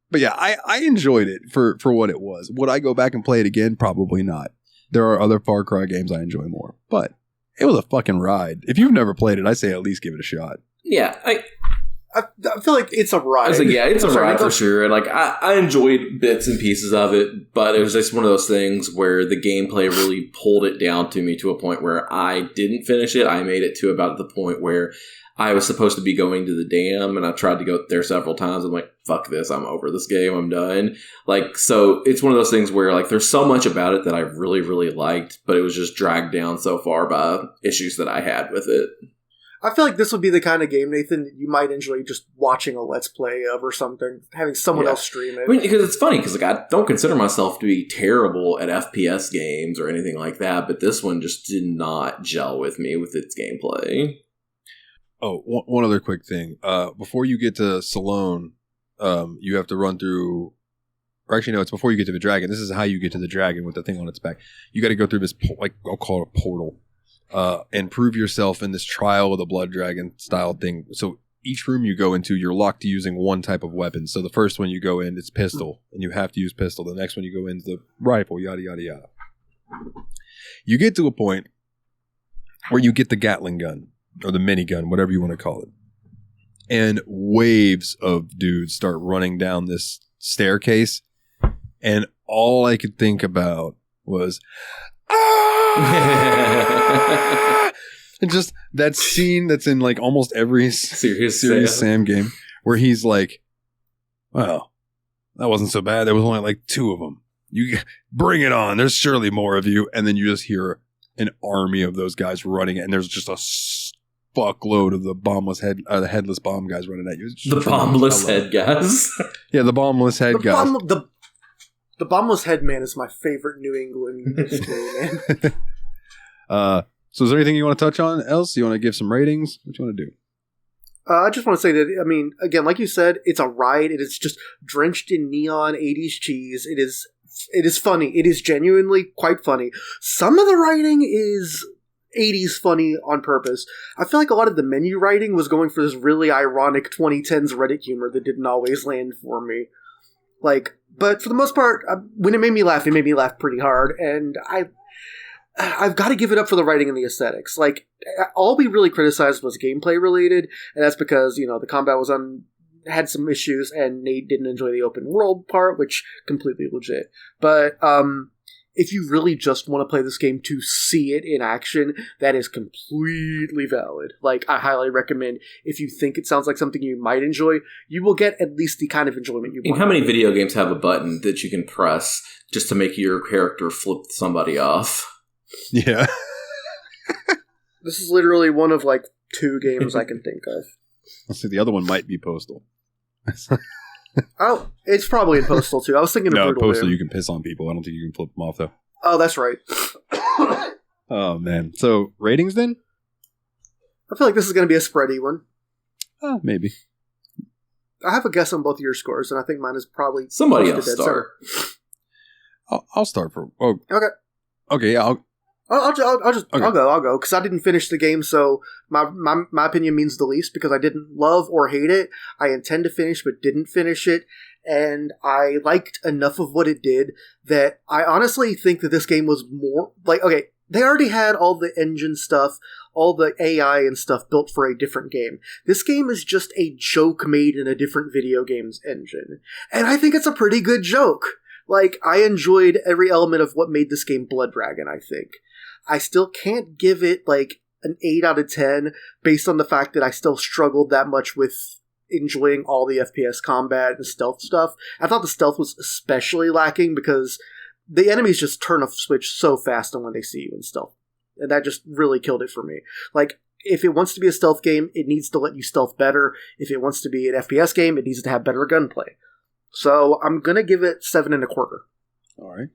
But yeah, I enjoyed it for what it was. Would I go back and play it again? Probably not. There are other Far Cry games I enjoy more. But it was a fucking ride. If you've never played it, I say at least give it a shot. Yeah, I feel like it's a ride. I was like, yeah, it's a ride for sure. And like, I enjoyed bits and pieces of it, but it was just one of those things where the gameplay really pulled it down to me to a point where I didn't finish it. I made it to about the point where I was supposed to be going to the dam, and I tried to go there several times. I'm like, fuck this, I'm over this game, I'm done. Like, so it's one of those things where like there's so much about it that I really, really liked, but it was just dragged down so far by issues that I had with it. I feel like this would be the kind of game, Nathan, that you might enjoy just watching a Let's Play of or something, having someone else stream it. I mean, because it's funny, because I don't consider myself to be terrible at FPS games or anything like that, but this one just did not gel with me with its gameplay. Oh, one other quick thing. Before you get to Salone, you have to run through... Or actually, no, it's before you get to the dragon. This is how you get to the dragon with the thing on its back. You got to go through this, I'll call it a portal. And prove yourself in this trial of the blood dragon style thing. So each room you go into, you're locked to using one type of weapon. So the first one you go in, it's pistol, and you have to use pistol. The next one you go in is the rifle, yada, yada, yada. You get to a point where you get the Gatling gun, or the minigun, whatever you want to call it. And waves of dudes start running down this staircase. And all I could think about was... And just that scene that's in like almost every serious Sam game where he's like, well, that wasn't so bad. There was only like 2 of them. You bring it on. There's surely more of you. And then you just hear an army of those guys running, and there's just a fuckload of the the headless bomb guys running at you. The bombless head guys. Yeah, the bombless head guys. The bombless head man is my favorite New England story, man. So is there anything you want to touch on else? You want to give some ratings? What do you want to do? I just want to say that, I mean, again, like you said, it's a ride. It is just drenched in neon 80s cheese. It is funny. It is genuinely quite funny. Some of the writing is 80s funny on purpose. I feel like a lot of the menu writing was going for this really ironic 2010s Reddit humor that didn't always land for me. But for the most part, when it made me laugh pretty hard, and I've got to give it up for the writing and the aesthetics. Like, all we really criticized was gameplay related, and that's because, the combat had some issues, and Nate didn't enjoy the open world part, which completely legit. But if you really just want to play this game to see it in action, that is completely valid. Like, I highly recommend, if you think it sounds like something you might enjoy, you will get at least the kind of enjoyment you want. How many video games have a button that you can press just to make your character flip somebody off? Yeah. This is literally one of 2 games I can think of. Let's see, the other one might be Postal. Oh, it's probably in Postal too. I was thinking of Brutal Postal Doom. you can piss on people. I don't think you can flip them off though. Oh, that's right. Oh man. So ratings then? I feel like this is going to be a spready one. Maybe. I have a guess on both of your scores, and I think mine is probably somebody else start. I'll start for. Oh, okay. Okay. Yeah. I'll go because I didn't finish the game, so my opinion means the least because I didn't love or hate it. I intend to finish, but didn't finish it, and I liked enough of what it did that I honestly think that this game was more okay. They already had all the engine stuff, all the AI and stuff built for a different game. This game is just a joke made in a different video game's engine, and I think it's a pretty good joke. I enjoyed every element of what made this game Blood Dragon, I think. I still can't give it, an 8 out of 10 based on the fact that I still struggled that much with enjoying all the FPS combat and stealth stuff. I thought the stealth was especially lacking because the enemies just turn a switch so fast on when they see you in stealth. And that just really killed it for me. If it wants to be a stealth game, it needs to let you stealth better. If it wants to be an FPS game, it needs to have better gunplay. So I'm going to give it 7.25. All right.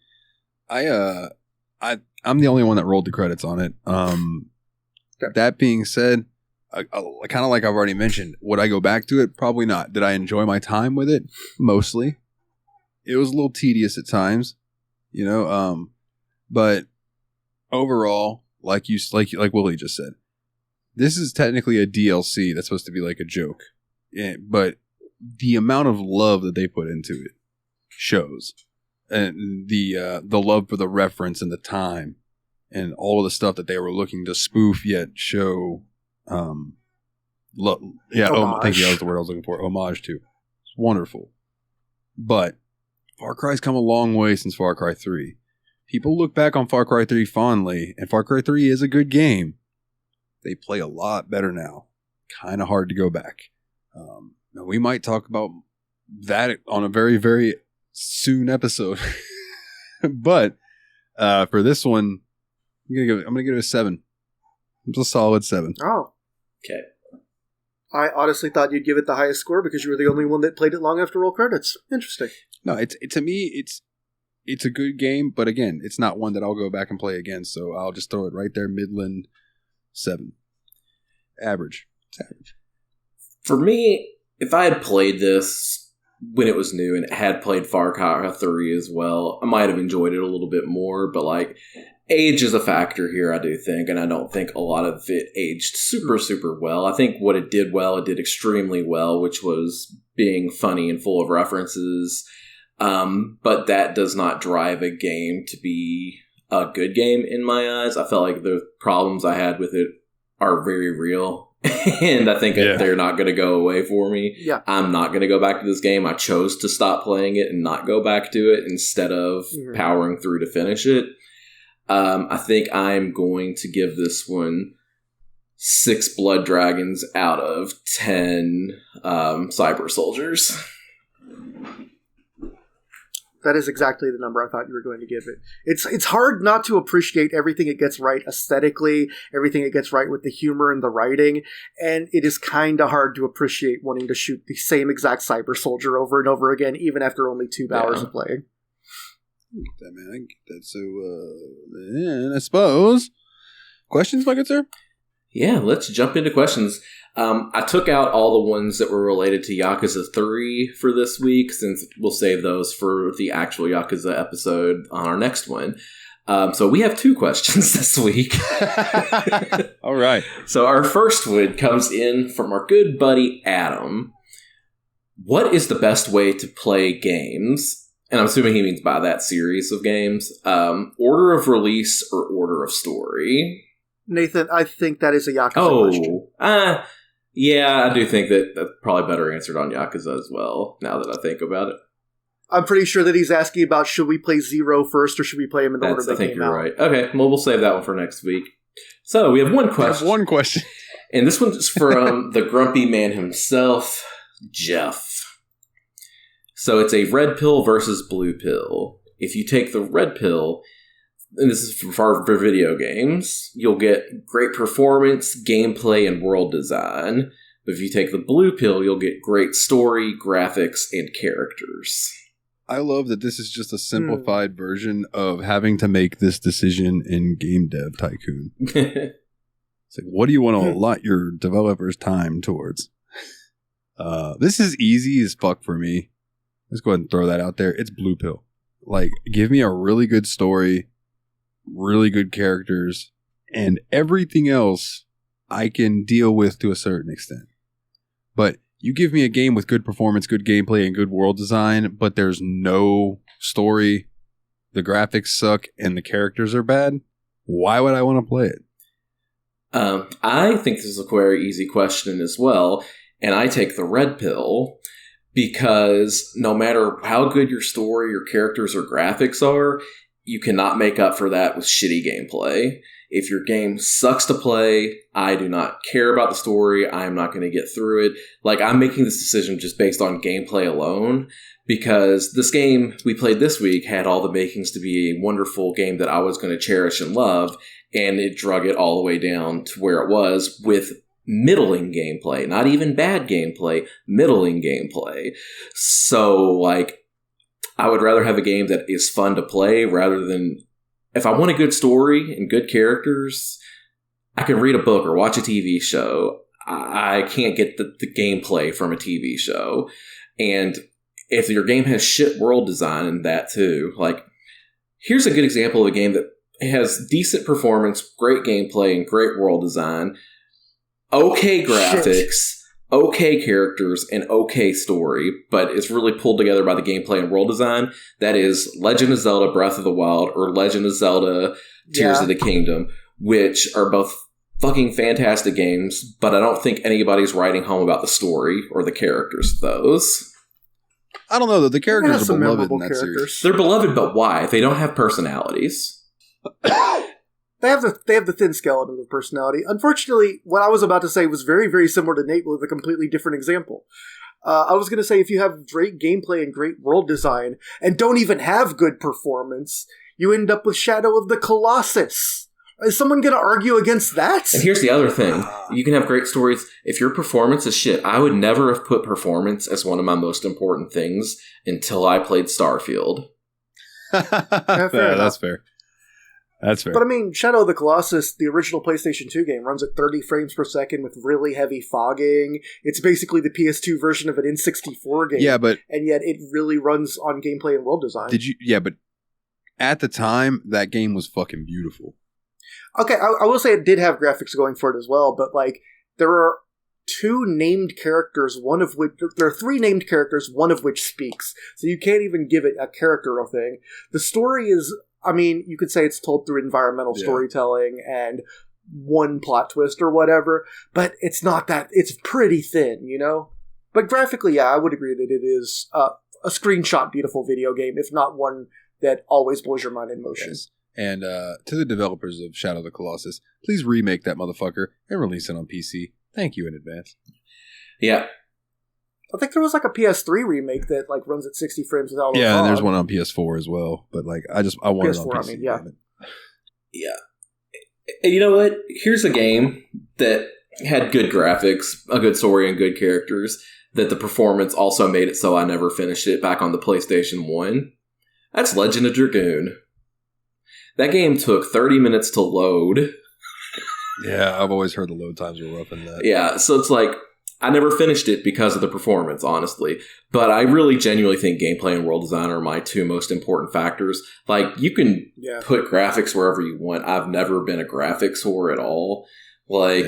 I'm the only one that rolled the credits on it. Okay. That being said, kind of like I've already mentioned, would I go back to it? Probably not. Did I enjoy my time with it? Mostly. It was a little tedious at times, but overall, like Willie just said, this is technically a DLC that's supposed to be like a joke, but the amount of love that they put into it shows. And the love for the reference and the time and all of the stuff that they were looking to spoof yet show, thank you, that was the word I was looking for, homage to. It's wonderful. But Far Cry's come a long way since Far Cry 3. People look back on Far Cry 3 fondly, and Far Cry 3 is a good game. They play a lot better now. Kind of hard to go back. Now we might talk about that on a very, very soon episode. But for this one, I'm gonna give it a 7. It's a solid 7. Oh, Okay. I honestly thought you'd give it the highest score because you were the only one that played it long after roll credits. Interesting. No, to me, it's a good game, but again, it's not one that I'll go back and play again, so I'll just throw it right there, Midland 7. Average. It's average. For me, if I had played this when it was new and had played Far Cry 3 as well, I might have enjoyed it a little bit more, but like, age is a factor here, I do think, and I don't think a lot of it aged super, super well. I think what it did well, it did extremely well, which was being funny and full of references, but that does not drive a game to be a good game in my eyes. I felt like the problems I had with it are very real. And I think they're not going to go away for me. Yeah. I'm not going to go back to this game. I chose to stop playing it and not go back to it instead of powering through to finish it. I think I'm going to give this one 6 blood dragons out of 10 cyber soldiers. That is exactly the number I thought you were going to give it. It's hard not to appreciate everything it gets right aesthetically, everything it gets right with the humor and the writing, and it is kind of hard to appreciate wanting to shoot the same exact cyber soldier over and over again, even after only 2 hours of playing. I get that. So, and I suppose, questions, my good sir? Yeah, let's jump into questions. I took out all the ones that were related to Yakuza 3 for this week, since we'll save those for the actual Yakuza episode on our next one. So we have 2 questions this week. All right. So our first one comes in from our good buddy Adam. What is the best way to play games? And I'm assuming he means by that series of games. Order of release or order of story? Nathan, I think that is a Yakuza question. Yeah, I do think that's probably better answered on Yakuza as well, now that I think about it. I'm pretty sure that he's asking about should we play Zero first or should we play him in the order they came out. I think you're right. Okay, well, we'll save that one for next week. So, we have one question. And this one's from the grumpy man himself, Jeff. So, it's a red pill versus blue pill. If you take the red pill, and this is for video games, you'll get great performance, gameplay, and world design. But if you take the blue pill, you'll get great story, graphics, and characters. I love that this is just a simplified version of having to make this decision in Game Dev Tycoon. It's like, what do you want to allot your developers' time towards? This is easy as fuck for me. Let's go ahead and throw that out there. It's blue pill. Like, give me a really good story, really good characters, and everything else I can deal with to a certain extent. But you give me a game with good performance, good gameplay, and good world design, but there's no story, the graphics suck, and the characters are bad, why would I want to play it? I think this is a very easy question as well, and I take the red pill because no matter how good your story, your characters, or graphics are, you cannot make up for that with shitty gameplay. If your game sucks to play, I do not care about the story. I am not going to get through it. Like, I'm making this decision just based on gameplay alone, because this game we played this week had all the makings to be a wonderful game that I was going to cherish and love, and it drug it all the way down to where it was with middling gameplay. Not even bad gameplay, middling gameplay. So, like, I would rather have a game that is fun to play rather than... If I want a good story and good characters, I can read a book or watch a TV show. I can't get the gameplay from a TV show. And if your game has shit world design in that too, like, here's a good example of a game that has decent performance, great gameplay, and great world design, okay graphics, okay characters, and okay story, but it's really pulled together by the gameplay and world design. That is Legend of Zelda Breath of the Wild or Legend of Zelda Tears of the Kingdom, which are both fucking fantastic games, but I don't think anybody's writing home about the story or the characters of those. I don't know, though. The characters are beloved in that series. They're beloved, but why? They don't have personalities. They have the thin skeleton of personality. Unfortunately, what I was about to say was very, very similar to Nate with a completely different example. I was going to say, if you have great gameplay and great world design and don't even have good performance, you end up with Shadow of the Colossus Is someone going to argue against that? And here's the other thing. You can have great stories. If your performance is shit, I would never have put performance as one of my most important things until I played Starfield. That's fair. That's fair. But I mean, Shadow of the Colossus, the original PlayStation 2 game, runs at 30 frames per second with really heavy fogging. It's basically the PS2 version of an N64 game. Yeah, but... And yet it really runs on gameplay and world design. Yeah, but at the time, that game was fucking beautiful. Okay, I will say it did have graphics going for it as well, but like, there are two named characters, there are three named characters, one of which speaks. So you can't even give it a character thing. The story is, I mean, you could say it's told through environmental storytelling and one plot twist or whatever, but it's not that, it's pretty thin, you know? But graphically, yeah, I would agree that it is a screenshot beautiful video game, if not one that always blows your mind in motion. Yes. And to the developers of Shadow of the Colossus, please remake that motherfucker and release it on PC. Thank you in advance. Yeah. I think there was like a PS3 remake that like runs at 60 frames without. Yeah, and there's one on PS4 as well. But like, I want PS4, it on PC. Yeah. And you know what? Here's a game that had good graphics, a good story, and good characters. That the performance also made it so I never finished it back on the PlayStation 1. That's Legend of Dragoon. That game took 30 minutes to load. Yeah, I've always heard the load times were rough in that. Yeah, so it's like, I never finished it because of the performance, honestly. But I really genuinely think gameplay and world design are my two most important factors. Like, you can put graphics wherever you want. I've never been a graphics whore at all. Like,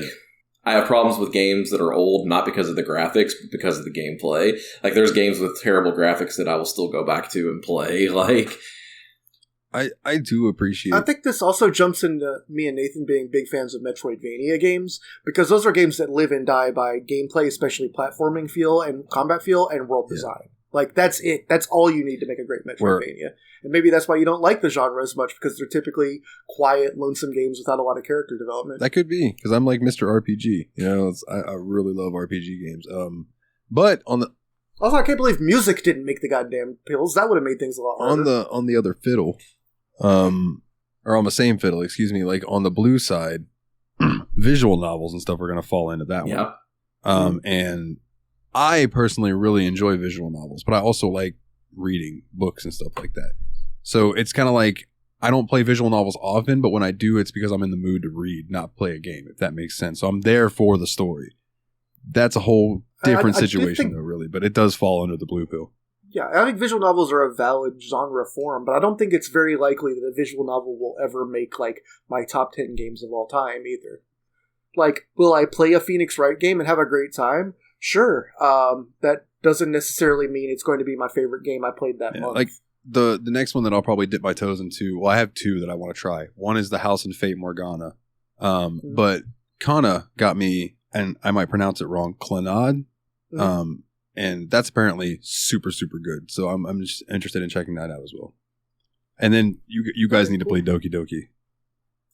I have problems with games that are old, not because of the graphics, but because of the gameplay. Like, there's games with terrible graphics that I will still go back to and play. Like... I do appreciate... I think this also jumps into me and Nathan being big fans of Metroidvania games, because those are games that live and die by gameplay, especially platforming feel and combat feel and world design. Like, that's it. That's all you need to make a great Metroidvania. And maybe that's why you don't like the genre as much, because they're typically quiet, lonesome games without a lot of character development. That could be, because I'm like Mr. RPG. You know, I really love RPG games. But on the... Also, I can't believe music didn't make the goddamn pills. That would have made things a lot harder. On the other fiddle... or on the same fiddle, excuse me, like on the blue side, visual novels and stuff are going to fall into that one. And I personally really enjoy visual novels, but I also like reading books and stuff like that. So it's kind of like, I don't play visual novels often, but when I do, it's because I'm in the mood to read, not play a game, if that makes sense. So I'm there for the story. That's a whole different situation though, really, but it does fall under the blue pill. Yeah, I think visual novels are a valid genre form, but I don't think it's very likely that a visual novel will ever make, like, my top 10 games of all time, either. Like, will I play a Phoenix Wright game and have a great time? Sure. That doesn't necessarily mean it's going to be my favorite game I played that month. Like, the next one that I'll probably dip my toes into, well, I have two that I want to try. One is the House and Fate Morgana. But Kana got me, and I might pronounce it wrong, Clannad. And that's apparently super, super good. So I'm just interested in checking that out as well. And then you guys need to play Doki Doki.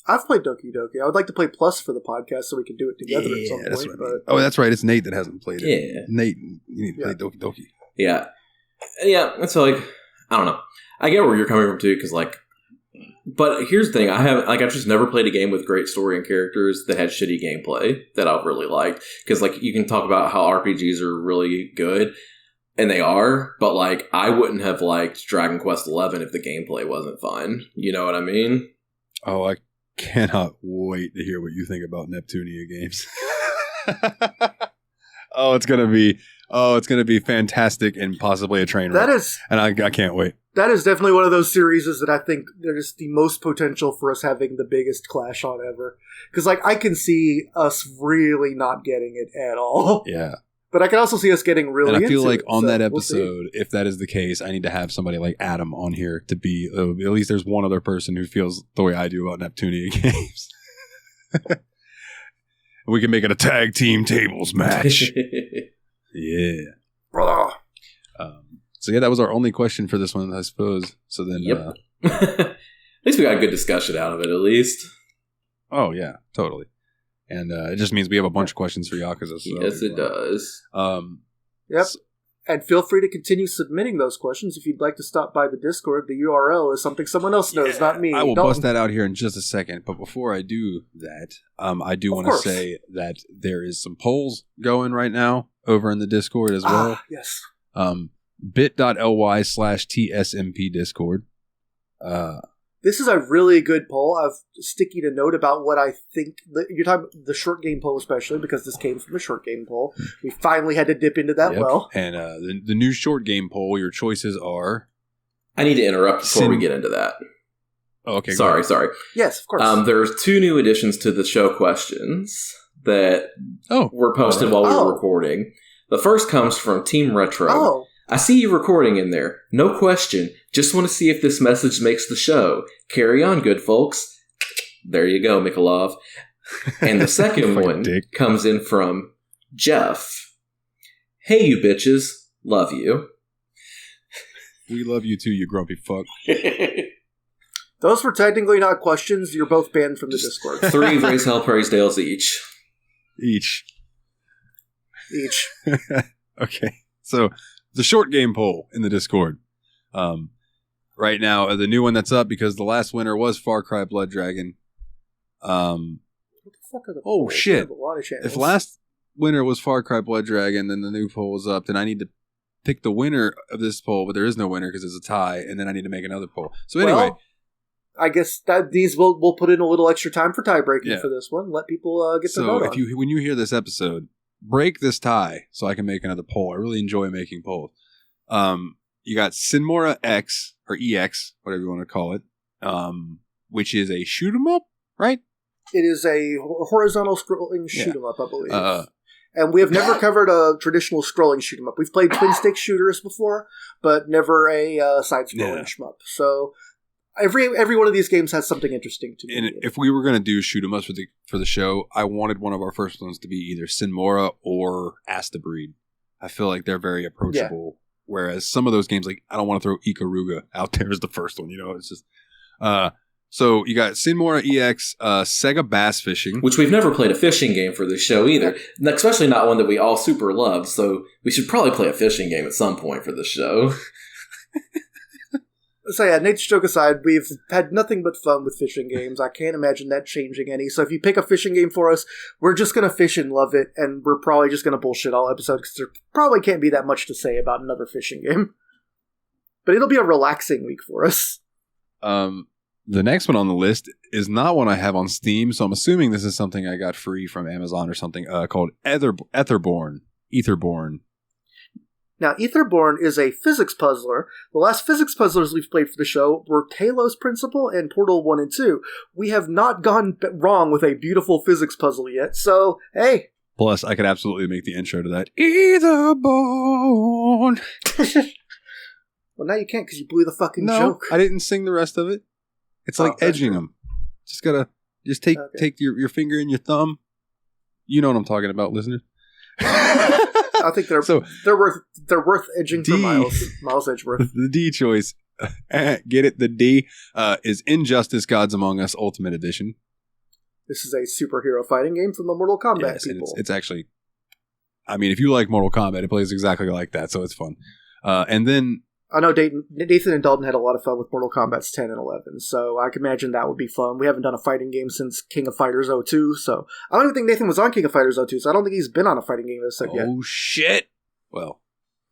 I've played Doki Doki. I would like to play Plus for the podcast so we can do it together at some that's point. What I mean. Oh, that's right. It's Nate that hasn't played it. Yeah. Nate, you need to play Doki Doki. Yeah. Yeah, it's like, I don't know. I get where you're coming from too, because like, but here's the thing, I've just never played a game with great story and characters that had shitty gameplay that I've really liked. Because like, you can talk about how RPGs are really good, and they are, but like, I wouldn't have liked Dragon Quest XI if the gameplay wasn't fun. You know what I mean? Oh, I cannot wait to hear what you think about Neptunia games. It's gonna be fantastic and possibly a train wreck. And I can't wait. That is definitely one of those series that I think there's the most potential for us having the biggest clash on ever. Because, like, I can see us really not getting it at all. Yeah. But I can also see us getting really into it. And I feel like on that episode, if that is the case, I need to have somebody like Adam on here to be, at least there's one other person who feels the way I do about Neptunia games. We can make it a tag team tables match. Yeah. Brother. So yeah, that was our only question for this one, I suppose. So then, at least we got a good discussion out of it, at least. Oh yeah, totally. And it just means we have a bunch of questions for Yakuza. So yes, it does. Yep. And feel free to continue submitting those questions. If you'd like to stop by the Discord, the URL is something someone else knows, not me. I will bust that out here in just a second. But before I do that, I do want to say that there is some polls going right now over in the Discord as well. Yes. bit.ly/TSMP Discord. This is a really good poll. I've sticky to note about what I think. You're talking about the short game poll, especially because this came from a short game poll. We finally had to dip into that well. And the new short game poll, your choices are... I need to interrupt before we get into that. Oh, okay. Sorry. Yes, of course. There's 2 new additions to the show questions that were posted while we were recording. The first comes from Team Retrogue. I see you recording in there. No question. Just want to see if this message makes the show. Carry on, good folks. There you go, Mikolov. And the second one comes in from Jeff. Hey, you bitches. Love you. We love you too, you grumpy fuck. Those were technically not questions. You're both banned from the Discord. 3 Raise Hell Praise Dales each. Each. Okay. So... the short game poll in the Discord. Right now, the new one that's up because the last winner was Far Cry Blood Dragon. What the fuck are the polls? Shit. If last winner was Far Cry Blood Dragon, then the new poll was up, then I need to pick the winner of this poll, but there is no winner because it's a tie, and then I need to make another poll. So anyway. I guess that we'll put in a little extra time for tie breaking for this one. Let people get the vote on. So when you hear this episode, break this tie so I can make another poll. I really enjoy making polls. You got Sinmora X, or EX, whatever you want to call it, which is a shoot 'em up, right? It is a horizontal scrolling shoot 'em up, I believe. And we have never covered a traditional scrolling shoot 'em up. We've played twin stick shooters before, but never a side scrolling shmup. So every one of these games has something interesting to me. And if we were going to do shoot 'em ups for the show, I wanted one of our first ones to be either Sinmora or Ask the Breed. I feel like they're very approachable. Whereas some of those games, like I don't want to throw Ikaruga out there as the first one. It's just. So you got Sinmora EX, Sega Bass Fishing, which we've never played a fishing game for this show either, especially not one that we all super love. So we should probably play a fishing game at some point for this show. So Nate's joke aside, we've had nothing but fun with fishing games. I can't imagine that changing any. So if you pick a fishing game for us, we're just going to fish and love it, and we're probably just going to bullshit all episodes because there probably can't be that much to say about another fishing game. But it'll be a relaxing week for us. The next one on the list is not one I have on Steam, so I'm assuming this is something I got free from Amazon or something, called Etherborn. Now, Etherborn is a physics puzzler. The last physics puzzlers we've played for the show were Talos Principle and Portal 1 and 2. We have not gone wrong with a beautiful physics puzzle yet, so, hey. Plus, I could absolutely make the intro to that. Etherborn! Well, now you can't because you blew the fucking joke. I didn't sing the rest of it. It's like edging them. Just gotta, take your finger and your thumb. You know what I'm talking about, listeners. I think they're worth edging for Miles Edgeworth. The D choice, get it? The D is Injustice: Gods Among Us Ultimate Edition. This is a superhero fighting game from the Mortal Kombat people. It's actually, I mean, if you like Mortal Kombat, it plays exactly like that, so it's fun. And then I know Nathan and Dalton had a lot of fun with Mortal Kombat's 10 and 11, so I can imagine that would be fun. We haven't done a fighting game since King of Fighters 02, so I don't even think Nathan was on King of Fighters 02, so I don't think he's been on a fighting game yet. Oh, shit! Well,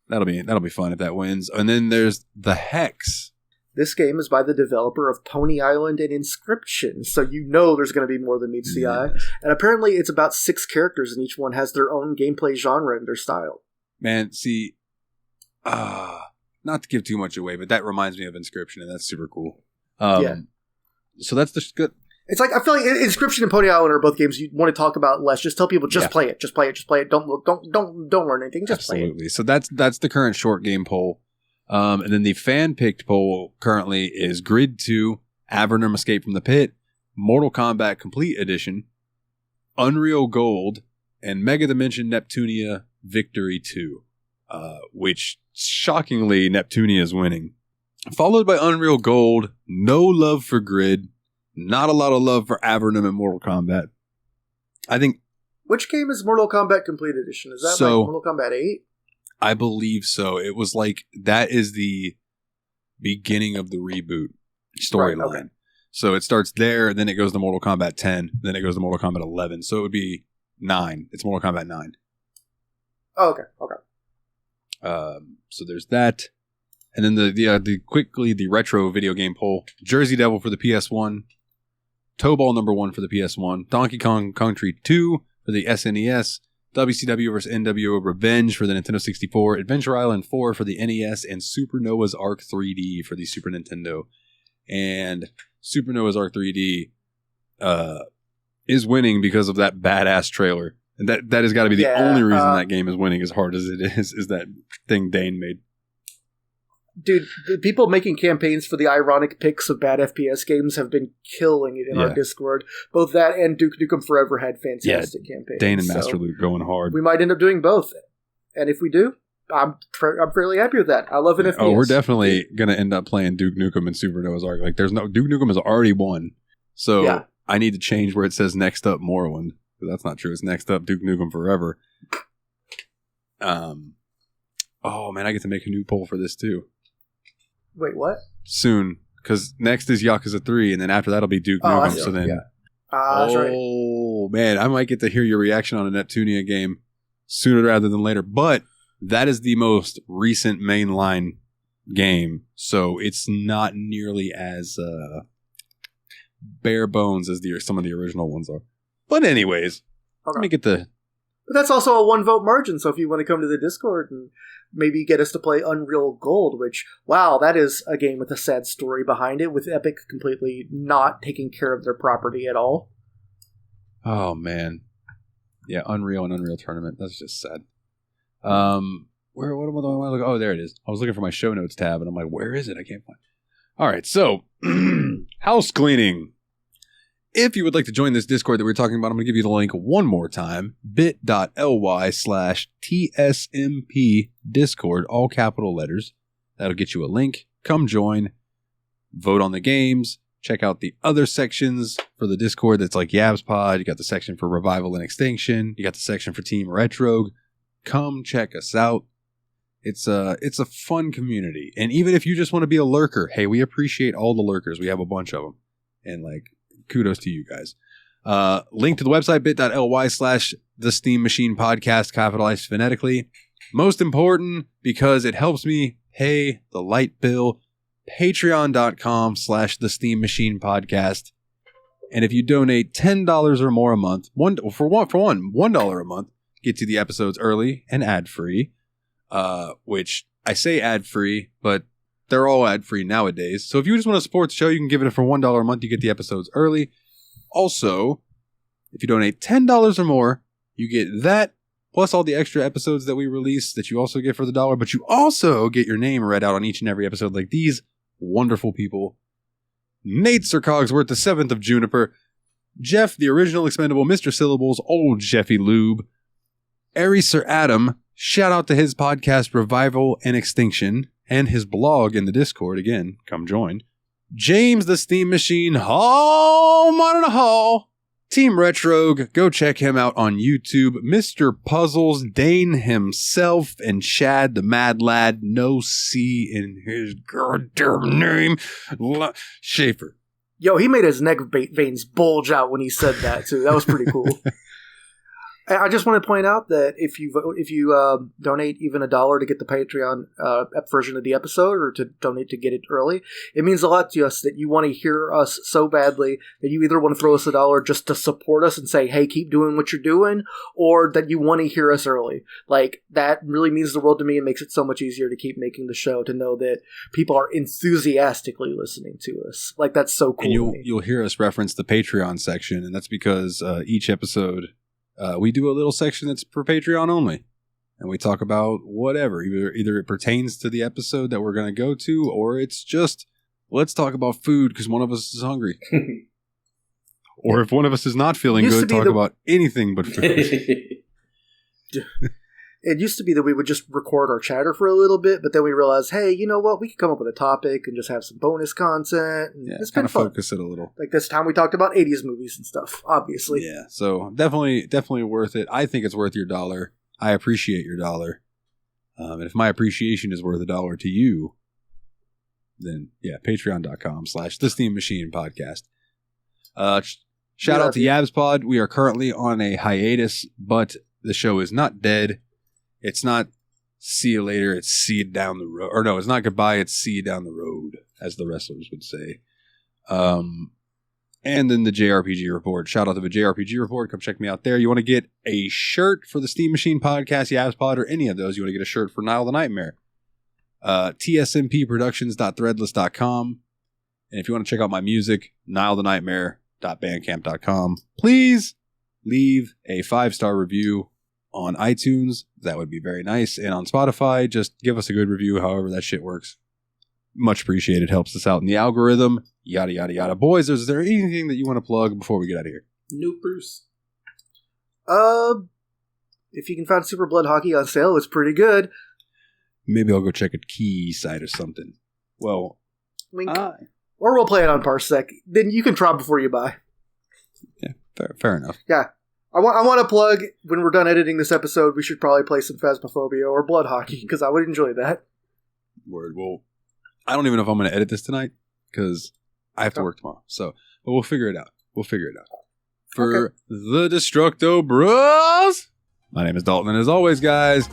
that'll be fun if that wins. And then there's The Hex. This game is by the developer of Pony Island and Inscription, so you know there's going to be more than meets the eye. And apparently it's about 6 characters, and each one has their own gameplay genre and their style. Man, see... not to give too much away, but that reminds me of Inscription, and that's super cool. So that's the good. It's like I feel like Inscription and Pony Island are both games you want to talk about less. Just tell people, play it, just play it. Don't learn anything. Just play it. Absolutely. So that's the current short game poll, and then the fan picked poll currently is Grid 2, Avernum Escape from the Pit, Mortal Kombat Complete Edition, Unreal Gold, and Mega Dimension Neptunia Victory 2. Which shockingly Neptunia is winning, followed by Unreal Gold. No love for Grid, not a lot of love for Avernum and Mortal Kombat. I think. Which game is Mortal Kombat Complete Edition? Is that like Mortal Kombat 8? I believe so. It was like that is the beginning of the reboot storyline. Right, okay. So it starts there, then it goes to Mortal Kombat 10, then it goes to Mortal Kombat 11. So it would be 9. It's Mortal Kombat 9. Oh, okay. So there's that. And then the retro video game poll. Jersey Devil for the PS1. Toe Ball #1 for the PS1. Donkey Kong Country 2 for the SNES. WCW vs. NWO Revenge for the Nintendo 64. Adventure Island 4 for the NES. And Super Noah's Arc 3D for the Super Nintendo. And Super Noah's Arc 3D is winning because of that badass trailer. And that has got to be the only reason that game is winning as hard as it is that thing Dane made. Dude, the people making campaigns for the ironic picks of bad FPS games have been killing it in our Discord. Both that and Duke Nukem Forever had fantastic campaigns. Dane and Master Luke going hard. We might end up doing both. And if we do, I'm fairly happy with that. I love an FPS. Oh, we're definitely going to end up playing Duke Nukem and Super Noah's Arc. Like, Duke Nukem has already won. So I need to change where it says next up Morrowind. That's not true. It's next up Duke Nukem Forever. Oh, man, I get to make a new poll for this, too. Wait, what? Soon, because next is Yakuza 3, and then after that'll be Duke Nukem. So then, that's right. Oh man, I might get to hear your reaction on a Neptunia game sooner rather than later. But that is the most recent mainline game, so it's not nearly as bare bones as some of the original ones are. But anyways, let me get the. But that's also a 1-vote margin. So if you want to come to the Discord and maybe get us to play Unreal Gold, which, wow, that is a game with a sad story behind it, with Epic completely not taking care of their property at all. Oh, man. Yeah, Unreal and Unreal Tournament. That's just sad. What am I looking? Oh, there it is. I was looking for my show notes tab, and I'm like, where is it? I can't find it. All right, so, house cleaning. If you would like to join this Discord that we're talking about, I'm going to give you the link one more time. bit.ly/TSMP Discord, all capital letters. That'll get you a link. Come join. Vote on the games. Check out the other sections for the Discord that's like Yabs Pod. You got the section for Revival and Extinction. You got the section for Team Retrogue. Come check us out. It's a fun community. And even if you just want to be a lurker, hey, we appreciate all the lurkers. We have a bunch of them. And kudos to you guys. Link to the website, bit.ly/The Steam Machine Podcast, capitalized phonetically. Most important, because it helps me pay the light bill, patreon.com/The Steam Machine Podcast. And if you donate $10 or more a month, $1 a month, gets you the episodes early and ad-free, which I say ad-free, but they're all ad-free nowadays. So if you just want to support the show, you can give it for $1 a month. You get the episodes early. Also, if you donate $10 or more, you get that, plus all the extra episodes that we release that you also get for the $1. But you also get your name read out on each and every episode like these wonderful people. Nate Sir Cogsworth, the 7th of June-iper. Jeff, the original Expendable, Mr. Syllables, old Jeffy Lube. Ariesoradam, shout out to his podcast, Revival and Extinction. And his blog in the Discord. Again, come join. James the Steam Machine, Hall, on the Hall. Team Retrogue, go check him out on YouTube. Mr. Puzzles, Dane himself, and Chad the Mad Lad, no C in his goddamn name, Shaffer. Yo, he made his neck veins bulge out when he said that, too. That was pretty cool. I just want to point out that if you donate even $1 to get the Patreon version of the episode, or to donate to get it early, it means a lot to us that you want to hear us so badly that you either want to throw us $1 just to support us and say, hey, keep doing what you're doing, or that you want to hear us early. That really means the world to me and makes it so much easier to keep making the show, to know that people are enthusiastically listening to us. That's so cool. And you'll hear us reference the Patreon section, and that's because each episode... we do a little section that's for Patreon only, and we talk about whatever. Either it pertains to the episode that we're going to go to, or it's just, let's talk about food because one of us is hungry. Or if one of us is not feeling good, talk about anything but food. It used to be that we would just record our chatter for a little bit, but then we realized, hey, you know what? We could come up with a topic and just have some bonus content. And it's been fun. Focus it a little. This time we talked about 80s movies and stuff, obviously. Yeah, so definitely worth it. I think it's worth your $1. I appreciate your $1. And if my appreciation is worth $1 to you, then yeah, patreon.com/The Steam Machine Podcast. Shout out to Yabs Pod. We are currently on a hiatus, but the show is not dead. It's not see you later, it's see you down the road. Or no, it's not goodbye, it's see you down the road, as the wrestlers would say. And then the JRPG Report. Shout out to the JRPG Report. Come check me out there. You want to get a shirt for the Steam Machine Podcast, Yabs Pod, or any of those, you want to get a shirt for Nile the Nightmare. tsmpproductions.threadless.com. And if you want to check out my music, nilethenightmare.bandcamp.com. Please leave a 5-star review on iTunes. That would be very nice. And on Spotify, just give us a good review, however that shit works. Much appreciated. Helps us out in the algorithm. Yada, yada, yada. Boys, is there anything that you want to plug before we get out of here? No, Bruce. If you can find Super Blood Hockey on sale, it's pretty good. Maybe I'll go check a key site or something. Well, Link. Or we'll play it on Parsec. Then you can try before you buy. Yeah, fair enough. Yeah. I want to plug, when we're done editing this episode, we should probably play some Phasmophobia or Blood Hockey, because I would enjoy that. Word. Well, I don't even know if I'm going to edit this tonight, because I have to work tomorrow. So, but we'll figure it out. For the Destructo Bros, my name is Dalton, and as always, guys,